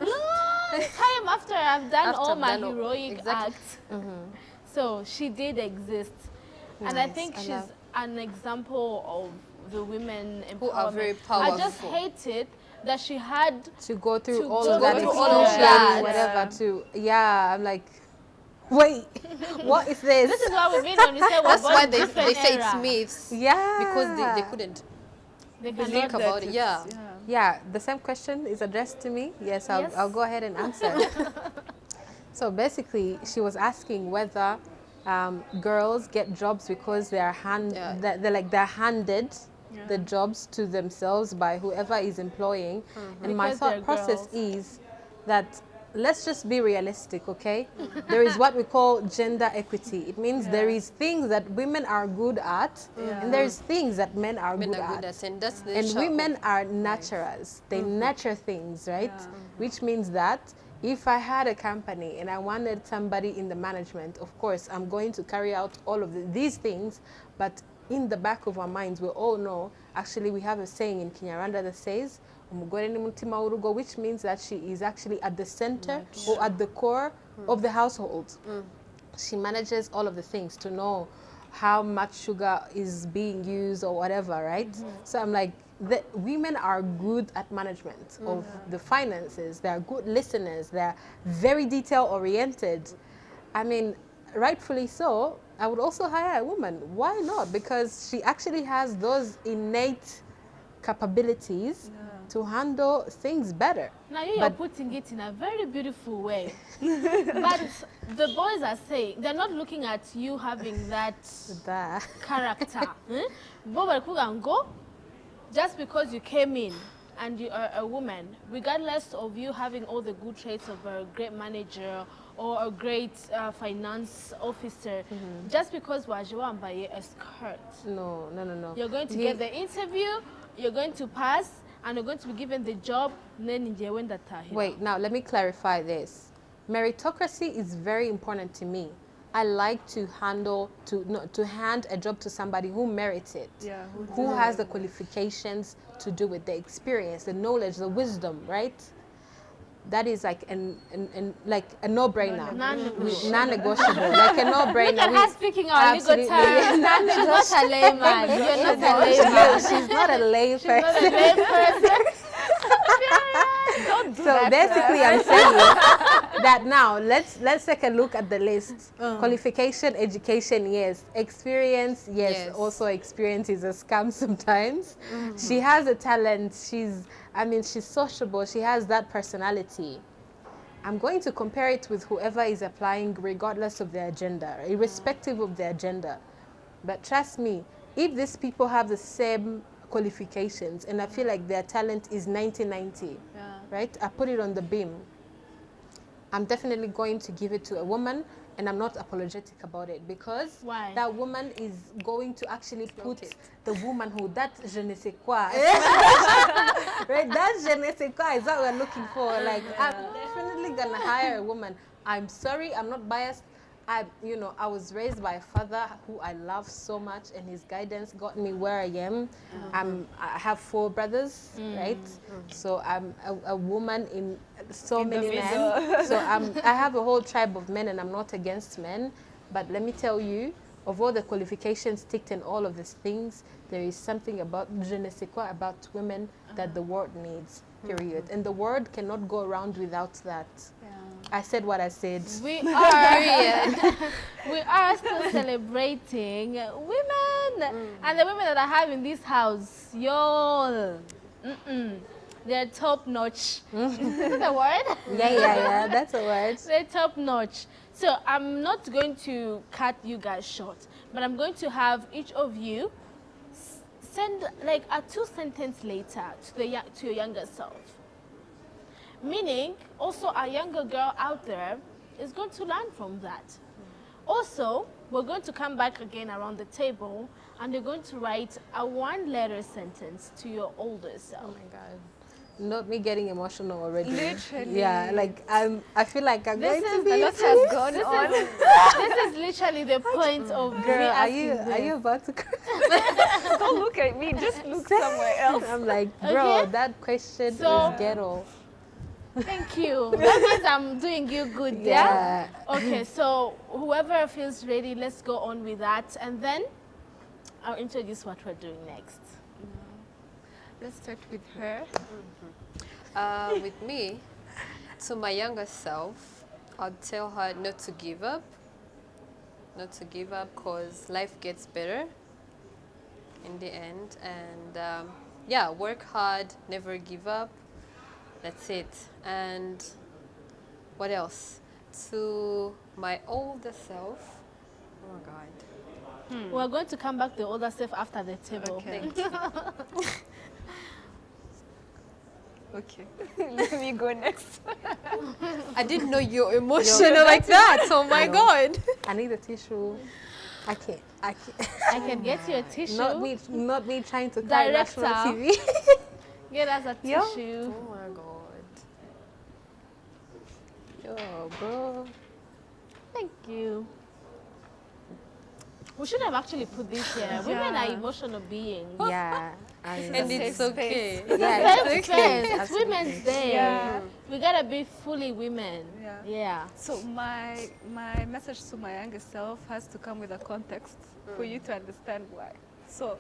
Long time after I've done all my heroic acts. So she did exist. And I think she's an example of the women empowerment.
Who are very powerful.
I just hated that she had
To go through
To
all
go
of that
through all of
experience,
that.
whatever. I'm like, wait, what is this?
This is why we mean when we say we're
That's
born
why
in
they
different
say it's
era.
myths.
Yeah.
Because they couldn't
They
think
cannot
about it. Yeah.
Yeah, the same question is addressed to me. Yes,
Yes.
I'll go ahead and answer. So basically, she was asking whether girls get jobs because they're they're handed the jobs to themselves by whoever is employing. And my
Because
thought
they're
process
girls.
is that let's just be realistic, okay? There is what we call gender equity. It means there is things that women are good at, and there's things that men are
Men
good
are
at.
good at, and that's the
And
nature
women
of-
are nurturers. They nurture things, right? Which means that if I had a company and I wanted somebody in the management, of course, I'm going to carry out all of these things. But in the back of our minds, we all know, actually, we have a saying in Kinyarwanda that says, "Umugore ni mutima w'urugo," which means that she is actually at the center or at the core of the household. She manages all of the things to know how much sugar is being used or whatever, right? So I'm like, the women are good at management of the finances. They're good listeners. They're very detail oriented. I mean, rightfully so. I would also hire a woman. Why not? Because she actually has those innate capabilities to handle things better.
Now you're putting it in a very beautiful way. But the boys are saying, they're not looking at you having that character. Bo barikuvuga ngo, just because you came in and you are a woman, regardless of you having all the good traits of a great manager or a great finance officer, just because waje wambaye a skirt.
No.
You're going to get the interview, you're going to pass, and you're going to be given the job.
Wait, now let me clarify this. Meritocracy is very important to me. I like to hand a job to somebody who merits it, who has the qualifications to do it, the experience, the knowledge, the wisdom, right? That is like like a no-brainer, non-negotiable, like a no-brainer.
Look at her speaking our legal terms. She's not a layman. You're not a layman.
She's not a lay
She's not a
person.
lay person.
Don't do
So
that.
basically, I'm saying that now let's take a look at the list. Qualification, education, yes. Experience, yes.
Yes.
Also, experience is a scam sometimes. She has a talent. She's sociable. She has that personality. I'm going to compare it with whoever is applying, regardless of their gender, irrespective of their gender. But trust me, if these people have the same qualifications and I feel like their talent is 90-90, right? I put it on the beam. I'm definitely going to give it to a woman, and I'm not apologetic about it because
Why?
that woman is going to actually put the womanhood, that je ne sais quoi. Right? That je ne sais quoi is what we're looking for. Like, I'm definitely going to hire a woman. I'm sorry, I'm not biased. I was raised by a father who I love so much, and his guidance got me where I am. I have 4 brothers, right? So I'm a woman in so many men. So I have a whole tribe of men, and I'm not against men. But let me tell you, of all the qualifications ticked and all of these things, there is something about je ne sais quoi about women that the world needs, period. And the world cannot go around without that. I said what I said.
We are we are still celebrating women, and the women that I have in this house, y'all, they're top notch. Is this the word?
Yeah, that's a word.
They're top notch. So I'm not going to cut you guys short, but I'm going to have each of you send like a 2-sentence letter to your younger self. Meaning, also a younger girl out there is going to learn from that. Also, we're going to come back again around the table, and you're going to write a 1-letter sentence to your older
Oh
self.
my God. Not me getting emotional already.
Literally.
Yeah, like I feel like I'm going to be
A lot has gone on.
This is literally the point of me
Girl, are you
asking this.
about to cry?
Don't look at me. Just look somewhere else.
I'm like, bro,
Okay.
that question
So-
is ghetto.
Thank you. That means I'm doing you good, yeah?
Yeah.
Okay, so whoever feels ready, let's go on with that. And then I'll introduce what we're doing next.
Let's start with her.
With me, to my younger self, I'd tell her not to give up. Not to give up, because life gets better in the end. And yeah, work hard, never give up. That's it. And what else? To my older self, oh my God.
We're going to come back to the older self after the table.
Okay.
Thank you.
Okay. Let me go next.
I didn't know you're emotional like that. Oh my
No.
God.
I need a tissue. I can't.
I can get you a tissue.
Not me trying to cry
Director.
national TV.
Get us a
Yo.
tissue.
Oh my God. Yo, bro.
Thank you. We should have actually put this here. Women are emotional beings.
Yeah.
And it's
safe
okay.
yeah,
Self-defense. It's
Absolutely.
Women's Day.
Yeah.
We gotta be fully women.
Yeah.
Yeah.
So my message to my younger self has to come with a context for you to understand why. So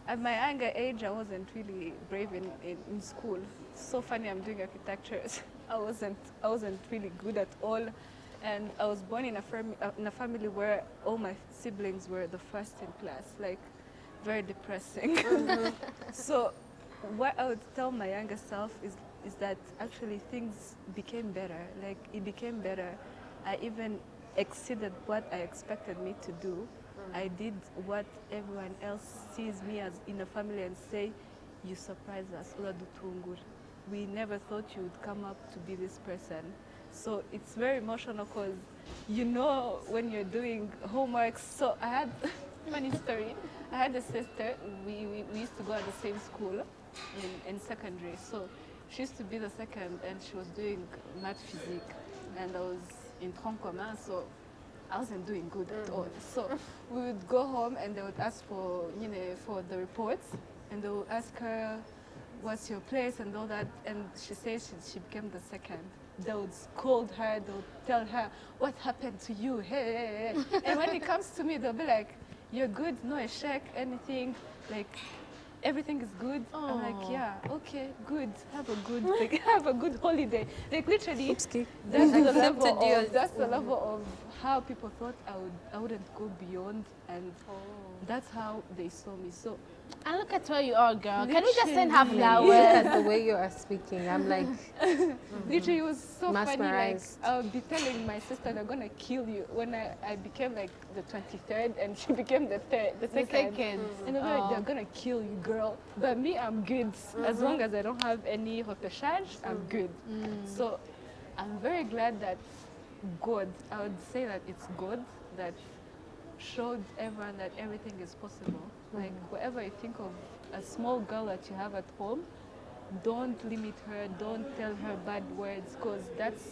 at my younger age, I wasn't really brave in school. So funny, I'm doing architecture. I wasn't really good at all, and I was born in a family where all my siblings were the first in class. Like, very depressing. So what I would tell my younger self is that actually things became better. Like, it became better. I even exceeded what I expected me to do. I did what everyone else sees me as in a family and say, you surprised us, uradutungura. We never thought you would come up to be this person. So it's very emotional because you know when you're doing homework. So I had, funny story, I had a sister, we used to go at the same school in secondary. So she used to be the second and she was doing math physique and I was in tronc commun, so I wasn't doing good at all. So we would go home and they would ask for, for the reports, and they would ask her, what's your place and all that, and she says she became the second. They would scold her, they would tell her, what happened to you? Hey. And when it comes to me, they'll be like, you're good, no check, anything. Like, everything is good. I'm like,
Oh.
yeah, okay, good. Have a good, like, have a good holiday. Like literally,
Oopsie.
that's the
Accepted
level
you
of
as-
that's the level of how people thought I wouldn't go beyond, and that's how they saw me. So
And look at where you are, girl. Can we just send her
Literally.
Look
flowers?
at the way you are speaking. I'm like,
literally, it was so funny. Like
Mesmerized.
I would be telling my sister, "They're gonna kill you." When I became like the 23rd, and she became the second. And they were like, "They're gonna kill you, girl." But me, I'm good. As long as I don't have any repechage, I'm good. So I'm very glad that God, I would say that it's God that showed everyone that everything is possible. Like whatever you think of a small girl that you have at home, don't limit her, don't tell her bad words, because that's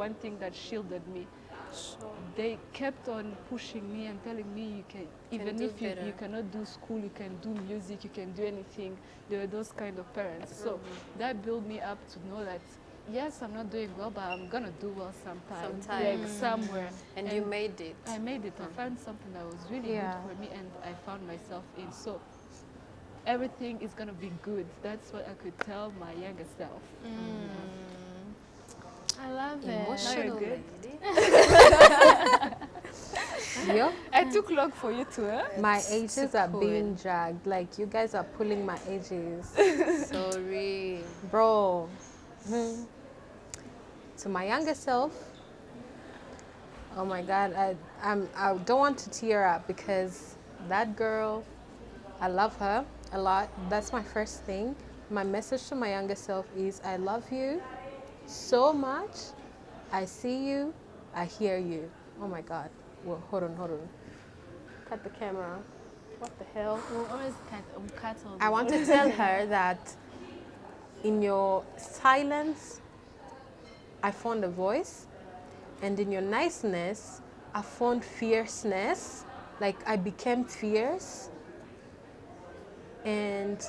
one thing that shielded me. They kept on pushing me and telling me you can, even
do
if you
better.
cannot do school, you can do music, you can do anything. They were those kind of parents. So that built me up to know that yes, I'm not doing well, but I'm gonna do well sometime. Like somewhere.
And you made it.
I made it. I found something that was really
Yeah.
good for me, and I found myself in. So everything is gonna be good. That's what I could tell my younger self.
I love it.
Emotional
good.
lady.
yo,
I took long for you to, huh?
my ages are
cool.
being dragged. Like, you guys are pulling my ages.
Sorry.
Bro. To my younger self, oh my God, I don't want to tear up because that girl, I love her a lot. That's my first thing. My message to my younger self is I love you so much. I see you, I hear you. Oh my God. Well, hold on. Cut the camera. What the hell?
We'll always cut all
I want to tell her that in your silence, I found a voice, and in your niceness, I found fierceness. Like, I became fierce, and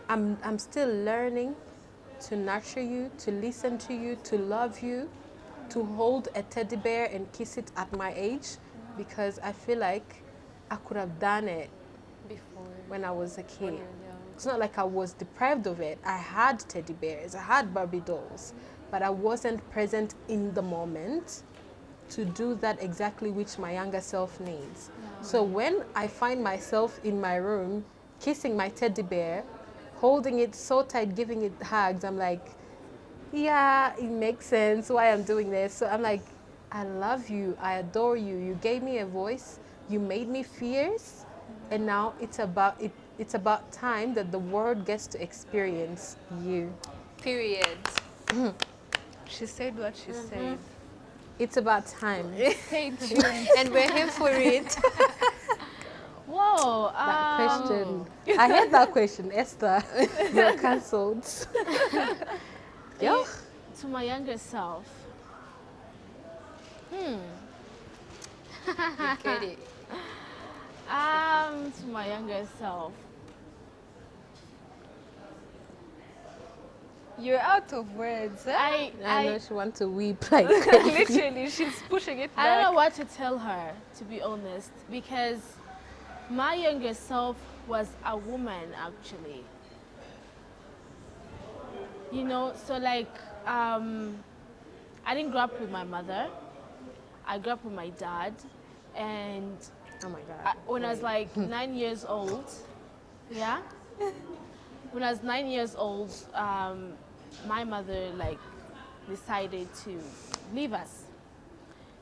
I'm still learning to nurture you, to listen to you, to love you, to hold a teddy bear and kiss it at my age, because I feel like I could have done it
Before.
when I was a
When
kid.
you're young.
It's not like I was deprived of it. I had teddy bears, I had Barbie dolls, but I wasn't present in the moment to do that exactly which my younger self needs. So when I find myself in my room kissing my teddy bear, holding it so tight, giving it hugs, I'm like, yeah, it makes sense why I'm doing this. So I'm like, I love you, I adore you. You gave me a voice, you made me fierce, and now it's about time that the world gets to experience you.
Period.
She said what she said.
It's about time.
Stay tuned.
And we're here for it.
Whoa.
That question. I hate that question, Esther. You're cancelled. Yo.
To my younger self.
You get it.
To my younger self.
You're out of words. Huh?
I know she wants to weep like
Literally, she's pushing it back.
I don't know what to tell her, to be honest, because my younger self was a woman, actually. You know, so like, I didn't grow up with my mother. I grew up with my dad, and
oh my God.
when I was like 9 years old, yeah, when I was 9 years old, my mother like decided to leave us.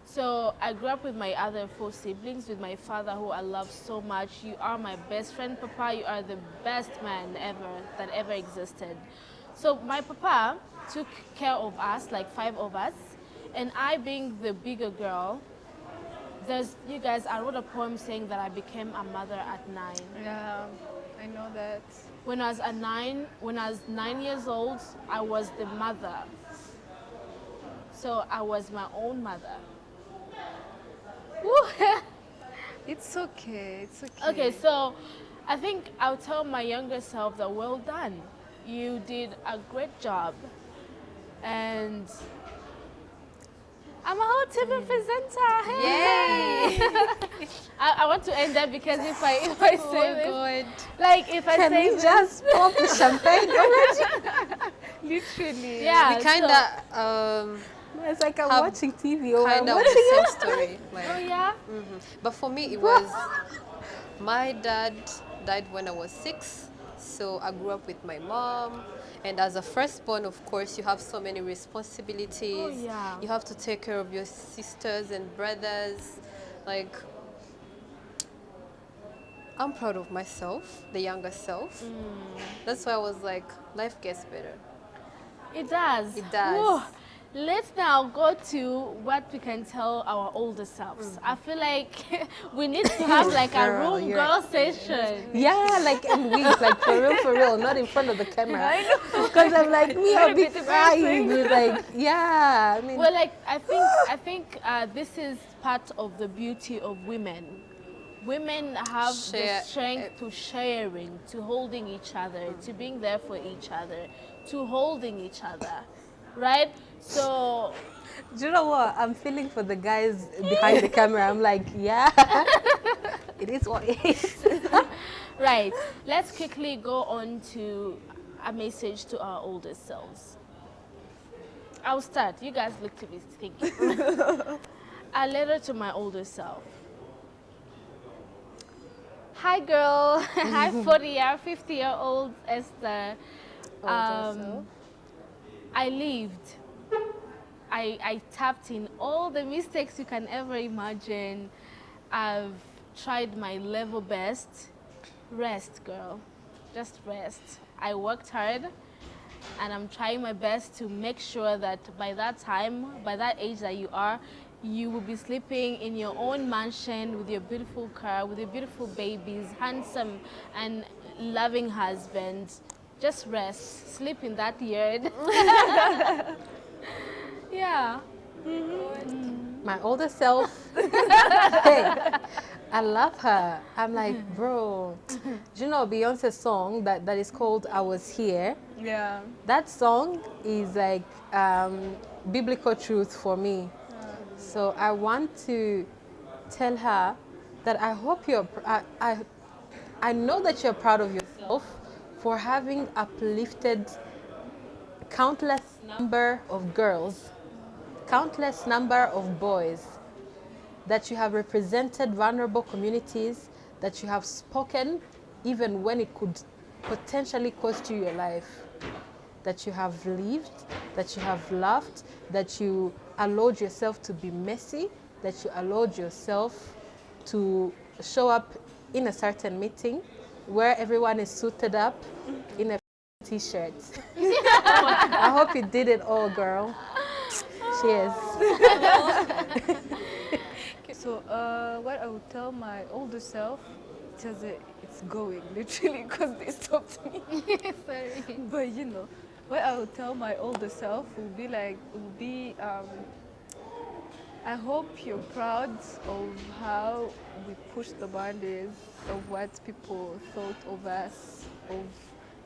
So I grew up with my other 4 siblings, with my father, who I love so much. You are my best friend, Papa. You are the best man that ever existed. So my Papa took care of us, like 5 of us, and I, being the bigger girl, you guys, I wrote a poem saying that I became a mother at 9.
Yeah, I know that.
When I was 9 years old, I was the mother. So I was my own mother.
It's okay. It's okay.
Okay, so I think I'll tell my younger self that well done. You did a great job. And I'm a whole TV presenter. Hey. I want to end that because if I say this,
God.
like if I
Can
say
we
this,
just pop the champagne already?
Literally.
yeah,
We kind of
It's like I'm
Have
watching TV or I'm
kind of
watching
the same story. Like,
oh yeah,
but for me, it was my dad died when I was 6, so I grew up with my mom. And as a firstborn, of course, you have so many responsibilities.
Oh, yeah.
You have to take care of your sisters and brothers. Like, I'm proud of myself, the younger self. That's why I was like, life gets better.
it does.
It does.
Whew. Let's now go to what we can tell our older selves. I feel like we need to have like a
Girl,
room
you're-
girl session.
Yeah, like in weeks, like for real, not in front of the camera. Because I'm like, me, I'll be crying. Like, yeah, I mean,
Well, like I think this is part of the beauty of women. Women have the
Share-
strength to sharing, to holding each other, to being there for each other, to holding each other, right? So
do you know what? I'm feeling for the guys behind the camera. I'm like, yeah, it is what it is.
right, let's quickly go on to a message to our older selves. I'll start. You guys look to be thinking. A letter to my older self. Hi, girl. Hi, 40-year, 50-year-old Esther. I lived. I tapped in all the mistakes you can ever imagine. I've tried my level best. Rest, girl. Just rest. I worked hard and I'm trying my best to make sure that by that time, by that age that you are, you will be sleeping in your own mansion with your beautiful car, with your beautiful babies, handsome and loving husband. Just rest. Sleep in that yard. Yeah.
My older self, hey, I love her. I'm like, bro, do you know Beyonce's song that is called I Was Here?
Yeah.
That song is like biblical truth for me. So I want to tell her that I hope I know that you're proud of yourself for having uplifted countless number of girls, countless number of boys, that you have represented vulnerable communities, that you have spoken even when it could potentially cost you your life, that you have lived, that you have laughed, that you allowed yourself to be messy, that you allowed yourself to show up in a certain meeting where everyone is suited up in a t-shirt. I hope you did it all, girl. Cheers.
So what I would tell my older self, just it's going literally because they stopped me.
Sorry.
But you know, what I would tell my older self would be I hope you're proud of how we pushed the boundaries of what people thought of us, of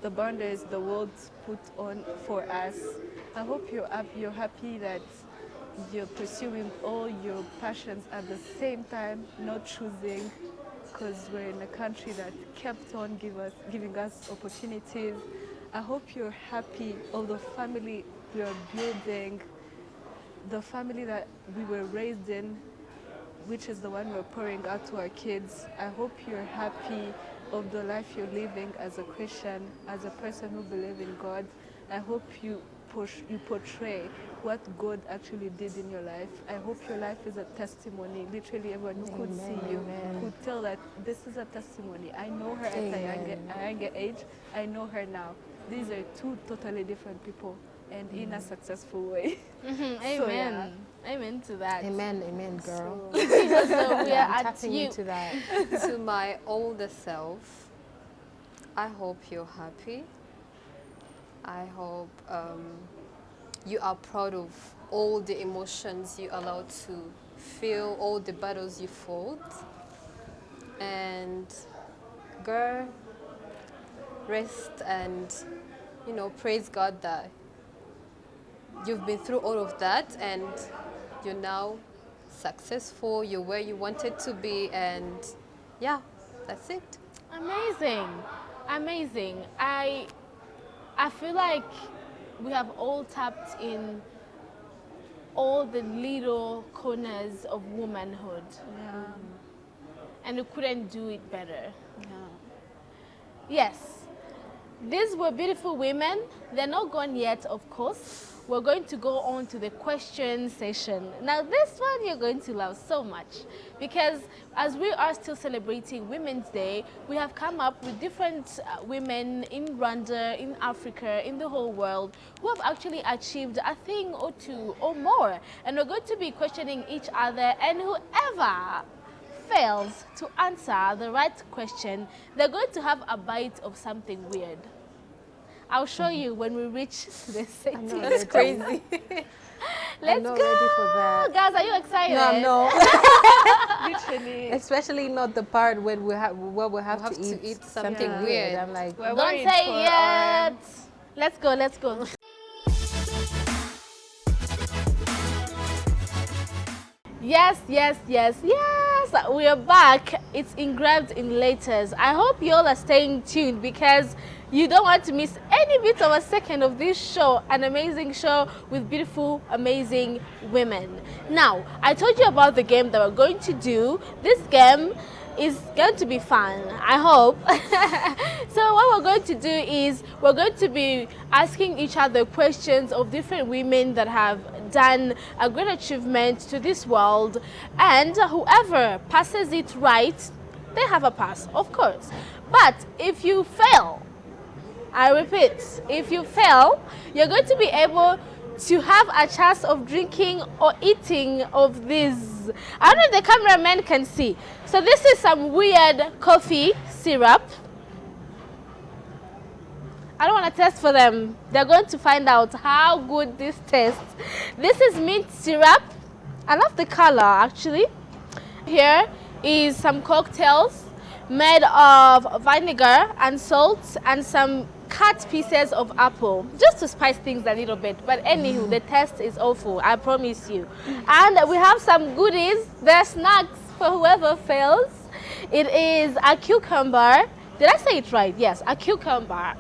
the boundaries the world put on for us. I hope you're happy that you're pursuing all your passions at the same time, not choosing, because we're in a country that kept on giving us opportunities. I hope you're happy of the family we are building, the family that we were raised in, which is the one we're pouring out to our kids. I hope you're happy of the life you're living as a Christian, as a person who believes in God. I hope you portray what God actually did in your life. I hope your life is a testimony. Literally, everyone who could see you could tell that this is a testimony. I know her at a younger age. I know her now. These are two totally different people, and in a successful way.
Amen.
So, yeah.
Amen to that.
Amen, amen, girl.
So we
Yeah,
are
I'm
at
tapping
you.
into that.
To my older self, I hope you're happy. I hope you are proud of all the emotions you allowed to feel, all the battles you fought. And girl, rest and, praise God that you've been through all of that and you're now successful, you're where you wanted to be, and yeah, that's it.
Amazing. Amazing. I feel like we have all tapped in all the little corners of womanhood,
Yeah.
and we couldn't do it better.
Yeah.
Yes, these were beautiful women. They're not gone yet, of course. We're going to go on to the question session. Now, this one you're going to love so much because as we are still celebrating Women's Day, we have come up with different women in Rwanda, in Africa, in the whole world who have actually achieved a thing or two or more. And we're going to be questioning each other, and whoever fails to answer the right question, they're going to have a bite of something weird. I'll show you when we reach the setting.
That's crazy.
Let's
I'm not
go.
ready for that.
Guys, are you excited?
No,
Literally.
especially not the part when we have
have
to
to
eat
eat
something
something
weird.
weird.
I'm like,
We're
Don't
worried
say
for
yet. Let's go, let's go. Yes, yes, yes, yes. We are back. It's engraved in letters. I hope you all are staying tuned because you don't want to miss any bit of a second of this show, an amazing show with beautiful, amazing women. Now, I told you about the game that we're going to do. This game is going to be fun, I hope. So what we're going to do is we're going to be asking each other questions of different women that have done a great achievement to this world, and whoever passes it right, they have a pass, of course. But if you fail, I repeat, if you fail, you're going to be able to have a chance of drinking or eating of this. I don't know if the cameraman can see. So this is some weird coffee syrup. I don't want to test for them. They're going to find out how good this tastes. This is mint syrup. I love the color actually. Here is some cocktails made of vinegar and salt and some cut pieces of apple just to spice things a little bit. But anywho, the taste is awful, I promise you. And we have some goodies. There are snacks for whoever fails. It is a cucumber. Did I say it right? Yes, a cucumber.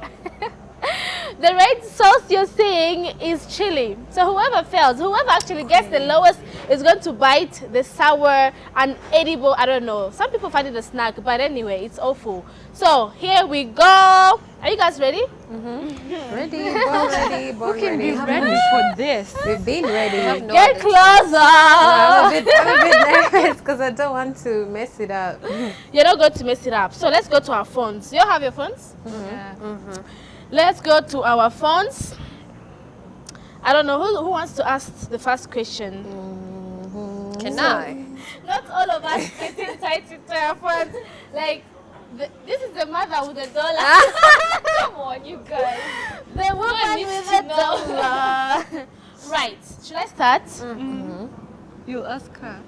The red sauce you're seeing is chili. So whoever fails, whoever actually gets the lowest is going to bite the sour and edible, I don't know. Some people find it a snack, but anyway, it's awful. So here we go. Are you guys ready?
ready, born ready, born ready.
Ready for this.
We've been ready.
No
Get
other
closer.
I'm a bit nervous because I don't want to mess it up.
You're not going to mess it up. So let's go to our phones. You all have your phones?
Yeah.
Let's go to our phones. I don't know who wants to ask the first question.
Can I?
Not all of us getting tied to our phones. Like, this is the mother with the dollar. Come on, you guys. The woman with the dollar. Right. Should I start?
You'll ask her.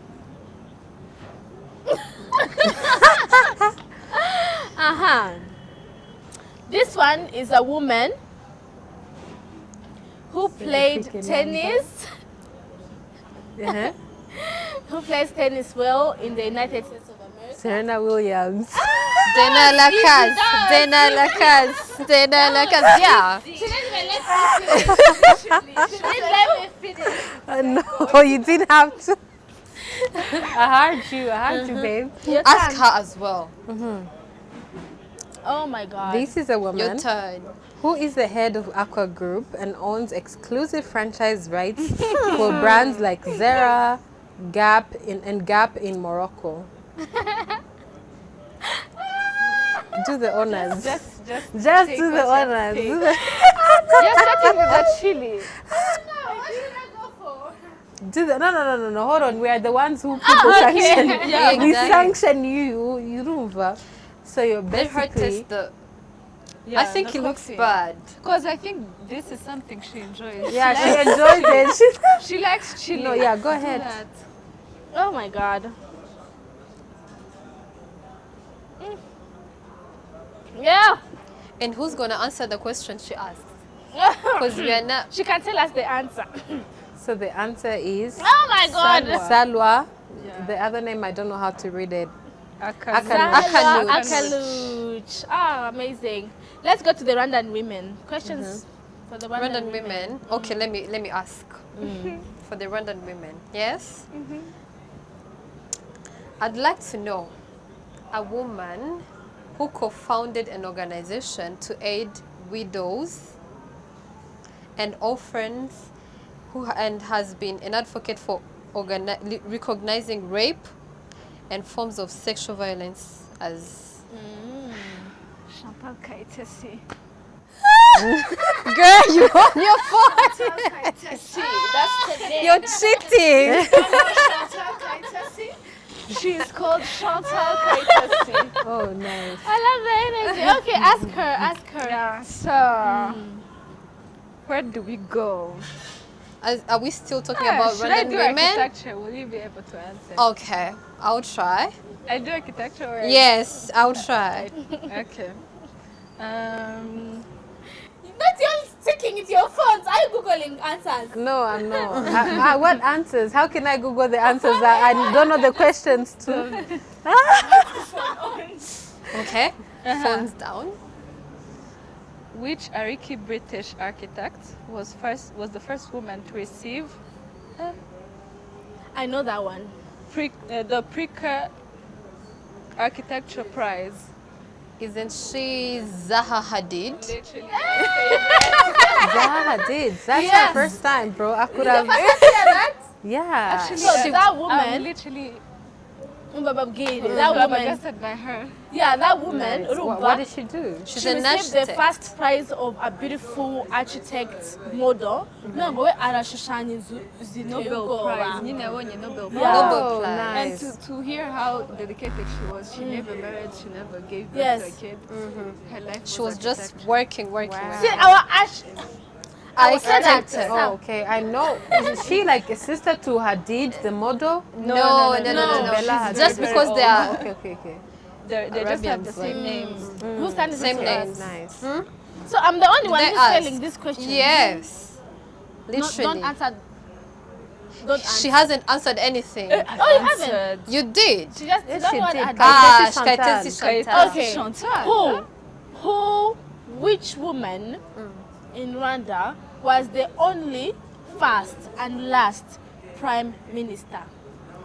This one is a woman who played
freaking
tennis. Who plays tennis well in the United States of America.
Serena Williams.
Dana Lacaz. Dana Lacaz. Dana Lacaz. Yeah.
She didn't even let me finish. She didn't let me finish.
No, you didn't have to. I heard you, babe.
Your
Ask
turn.
her as well.
Oh my God.
This is a
Your
woman
turn.
who is the head of Aqua Group and owns exclusive franchise rights for brands like Zara, Gap, and Gap in Morocco. Do the honors.
Just
Just
take
do the
what you have to
honors.
take.
Do the,
You're starting with the chili.
What should I go for?
do the, no. Hold on. We are the ones who put the
okay.
sanction.
Yeah,
We
exactly.
sanction you Rumva. So you're
Let her
basically.
taste the.
Yeah,
I think
the
it looks
coffee.
bad.
Because I think this is something she enjoys.
Yeah, she enjoys it.
She likes chili.
No, yeah, go
Do
ahead.
that.
Oh my God. Yeah.
And who's gonna answer the question she asked? Because we are not.
She can tell us the answer.
So the answer is
Oh my God.
Salwa.
Yeah.
The other name, I don't know how to read it.
Akanuch.
Salwa
Akanuch.
Akaluch. Ah, amazing. Let's go to the Rwandan women. Questions for the Rwandan
Rwandan women. Okay, let me ask. For the Rwandan women. Yes? I'd like to know a woman who co-founded an organization to aid widows and orphans and has been an advocate for recognizing rape and forms of sexual violence as...
Chantal Kaitesi.
Girl, you on your phone.
Kaitesi. That's the name.
You're cheating.
Chantal Kaitesi. She is called Chantal Kaitesi.
Oh, nice.
I love the energy. Okay, ask her.
Yeah. So, where do we go?
Are we still talking about
Should I
Rwandan
do
women?
architecture? Will you be able to answer?
Okay, I'll try.
I do architecture. Or
Yes, I'll try.
Okay.
That's you sticking with your phones. Are you Googling answers?
No, I'm not. What answers? How can I Google the answers? I don't know the questions too.
Okay, phones down.
Which Ariki British architect was the first woman to receive
I know that one.
the Pricker Architecture Prize?
Isn't she Zaha Hadid?
Literally.
Zaha did. That's
Yes.
her first time, bro. I could have. Yeah.
Actually,
So that
I'm
woman,
literally
that woman,
flabbergasted by her.
yeah, that woman,
Nice.
Uruba,
What did she do?
She's
she
an
received the
architect.
first prize of a beautiful architect model. No, we arashushanya
Nobel Prize. Nyine yabonye Nobel Prize.
Yeah.
Nobel
Oh,
Prize.
And
nice.
to hear how dedicated she was, she never married, she never gave birth
Yes.
to a kid. Her life
She was just
architecture.
working.
Wow.
See, our I said that.
Architect.
Oh, okay. I know. Is she like a sister to Hadid, the model?
No.
Bella
Just
Hadid.
because they
Oh,
are
okay.
They just have the
Arabians,
same names.
Who's standing
Same
to
names.
us?
Nice.
So I'm the only one
They
who's
ask.
telling this question.
Yes,
No,
literally.
don't answer. Don't answer.
She hasn't answered anything.
Oh, you haven't.
You did.
She just
Yes,
that's
she
what
did.
I
Ah,
Chantal.
Kaitesi Chantal.
Kaitesi
Okay.
Chantal.
Which woman in Rwanda was the only first and last prime minister?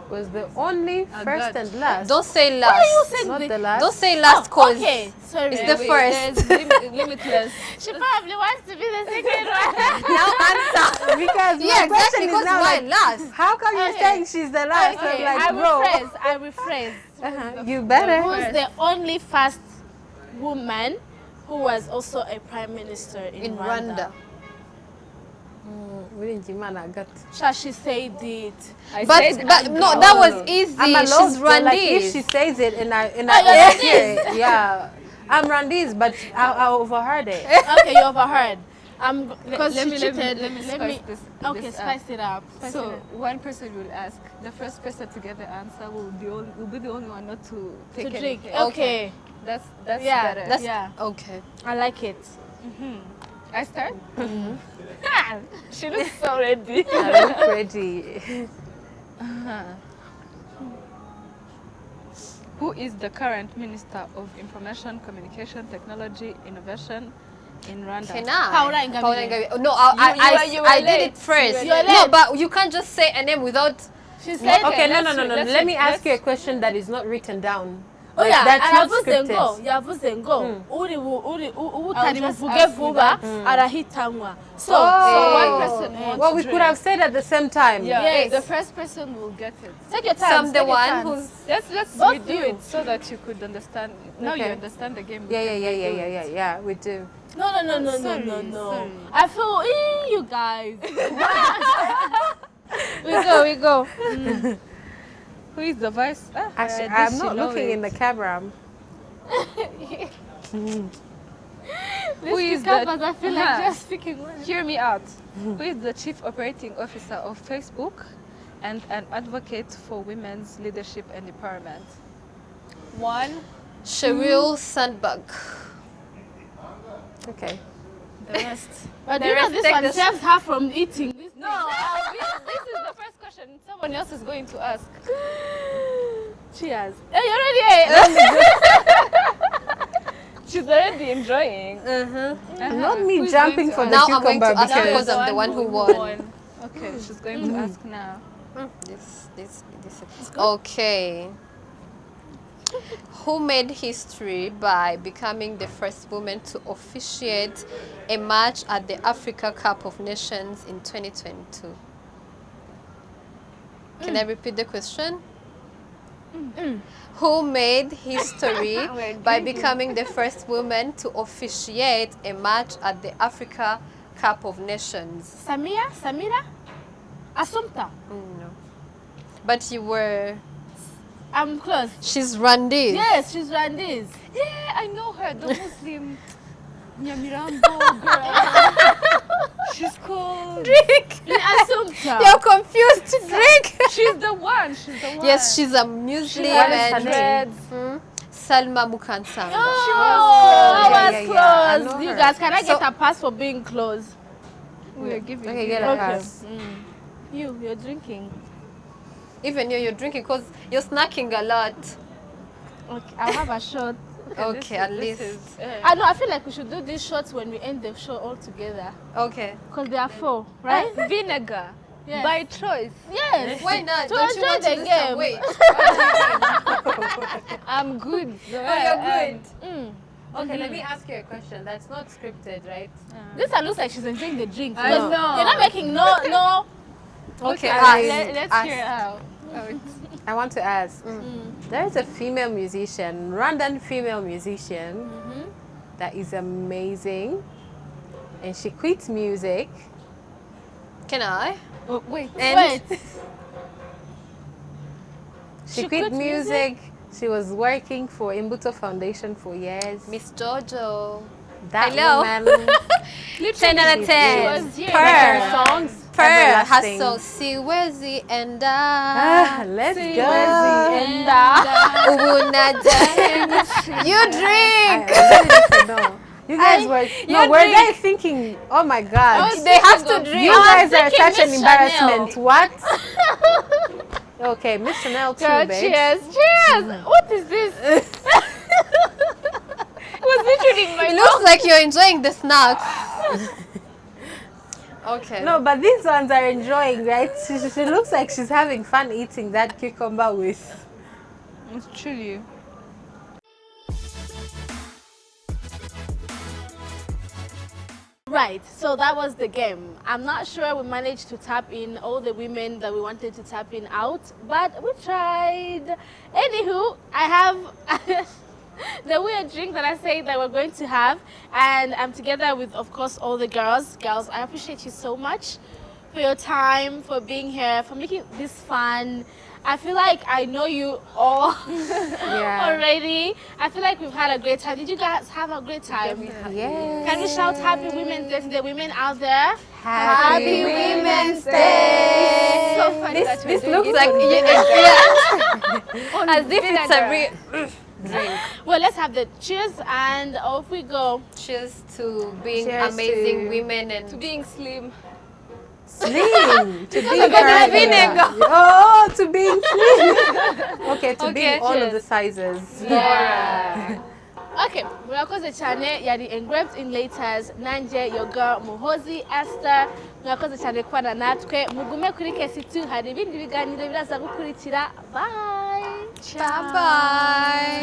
Was the only first
God.
and last.
Don't say
Why are you
last.
saying
Not
the
the last.
Don't say last cause
Okay, sorry.
it's the first.
There's limitless.
She probably wants to be the second one.
Now answer.
Because
Yeah,
my
exactly.
question is
Because
now
why
like,
last?
how come you're
Okay.
saying she's the last? I'm
Okay,
like,
I
bro.
rephrase.
You better.
Who's the only first woman who was also a prime minister in Rwanda? Shall she said it?
But no, that was easy.
I'm a
She's
lost, but like if she
Rwandese.
says it and I
you're
hear it, yeah. I'm Rwandese, but I overheard it.
Okay, you overheard. Because
Let
she
me
cheated.
spice this.
Okay,
this
spice it up.
So one person will ask. The first person to get the answer will be the only one not to take
To drink.
anything.
Okay.
That's
Yeah,
better.
That's
Yeah.
okay.
I like it.
I start. She looks so ready.
I look pretty.
Who is the current Minister of Information, Communication, Technology, Innovation in Rwanda?
Can I?
Paula Ingabire.
Paula Ingabire. No,
You were
I did
late.
it first.
You were
No,
late.
but you can't just say a name without.
She said
Okay, no.
let's
Let me
see,
ask you a question that is not written down.
Oh
Like,
yeah,
that's not
yavuze ngo
scripted.
yavuze ngo utari
just
buvuge
ask you
vuba
that.
arahitanwa. So
So one
Oh.
person wants
Well, we
to
could
drink.
have said at the same time.
Yeah,
Yes.
the first person will get it.
take your time.
Some the
take your
one
chance.
who's.
Let's
Both
redo
you.
it so that you could understand. Now you
Okay.
understand the game.
Yeah, we do.
No.
Sorry.
I feel you guys. we go.
Who is the vice?
Actually, I'm not looking in the camera.
Who is
Because I feel like
Uh-huh.
just speaking one.
Hear me out. Who is the chief operating officer of Facebook and an advocate for women's leadership and empowerment? One.
Sheryl Sandberg.
Okay.
The rest.
But
The
you know
rest
this
take
one
the-
saves her from eating. This
No, I'll be one else is going to ask.
Cheers. Hey, you already
She's already enjoying.
Not me
Who's
jumping
going
for
to
the
Now I'm going to
cucumber
ask
Now
because
you're
I'm the one who won.
Okay, she's going to ask now.
This. Okay. Who made history by becoming the first woman to officiate a match at the Africa Cup of Nations in 2022? Can I repeat the question? Who made history by becoming the first woman to officiate a match at the Africa Cup of Nations?
Samira? Assumpta.
No. But you were...
I'm close.
She's Rwandese.
Yes, she's Rwandese.
Yeah, I know her, the Muslim Nyamirambo girl. She's called...
Assumpta.
You're confused, Drake.
She's the one.
Yes, she's a Muslim.
has
and
her name?
Salma Mukansanga.
Oh, I was
Yeah, I know
close. You
her.
guys, can I get
So-
a pass for being close?
We're giving
Okay,
you
get
that.
a pass.
You're drinking.
Even you're drinking because you're snacking a lot.
Okay, I'll have a shot.
Okay, at least.
I know, I feel like we should do these shots when we end the show all together.
Okay.
Because there are 4, right?
Vinegar.
Yes.
By choice.
Yes.
Why not?
To
Don't you
enjoy
want to
the
do
game.
some weight?
I'm good.
Oh, you're good.
Okay, let me ask you a question. That's not scripted, right?
This one looks like she's enjoying the drink.
I
because
know.
You're not making no.
Okay,
Let's
ask.
hear it out.
I want to ask. There is a female musician, Rwandan female musician, that is amazing, and she quit music.
Can I?
Oh, wait.
And
Wait.
She quit music. She was working for Imbuto Foundation for years.
Miss Jojo.
That
Hello.
woman,
10 out of 10.
was here.
Per.
her songs,
Per.
everlasting.
Hustle. Siwezi and
Let's go.
And
You drink.
I really need to know. You guys were they thinking, oh my God,
They have to drink.
you guys are
thinking
such an
Miss
embarrassment. What? Okay, Miss Chanel too,
Girl,
babe.
cheers. What is this?
Was literally in my
It looks like you're enjoying the snacks. Okay.
No, but these ones are enjoying, right? She looks like she's having fun eating that cucumber with.
It's truly.
Right, so that was the game. I'm not sure we managed to tap in all the women that we wanted to tap in out, but we tried. Anywho, I have the weird drink that I said that we're going to have, and I'm together with, of course, all the girls. Girls, I appreciate you so much for your time, for being here, for making this fun. I feel like I know you all already. I feel like we've had a great time. Did you guys have a great time?
Yeah.
Can we shout Happy Women's Day to the women out there?
Happy
Women's Day.
So funny that
This
we're
looks
doing
like
it
as if it's a real drink.
Well, let's have the cheers and off we go.
Cheers to being
Cheers
amazing
to-
women and
to being slim.
Slim. To being
because of
vinegar. Oh, to being slim. Okay, to
Okay,
being all of
cheers.
the sizes.
Yeah. Okay, murakoze cyane yari engraved in letters. Nanje your girl Muhozi Esther. Murakoze cyane kubana natwe. Mugume kuri KC2 hari ibindi biganiro biraza gukurikira. Bye.
bye bye.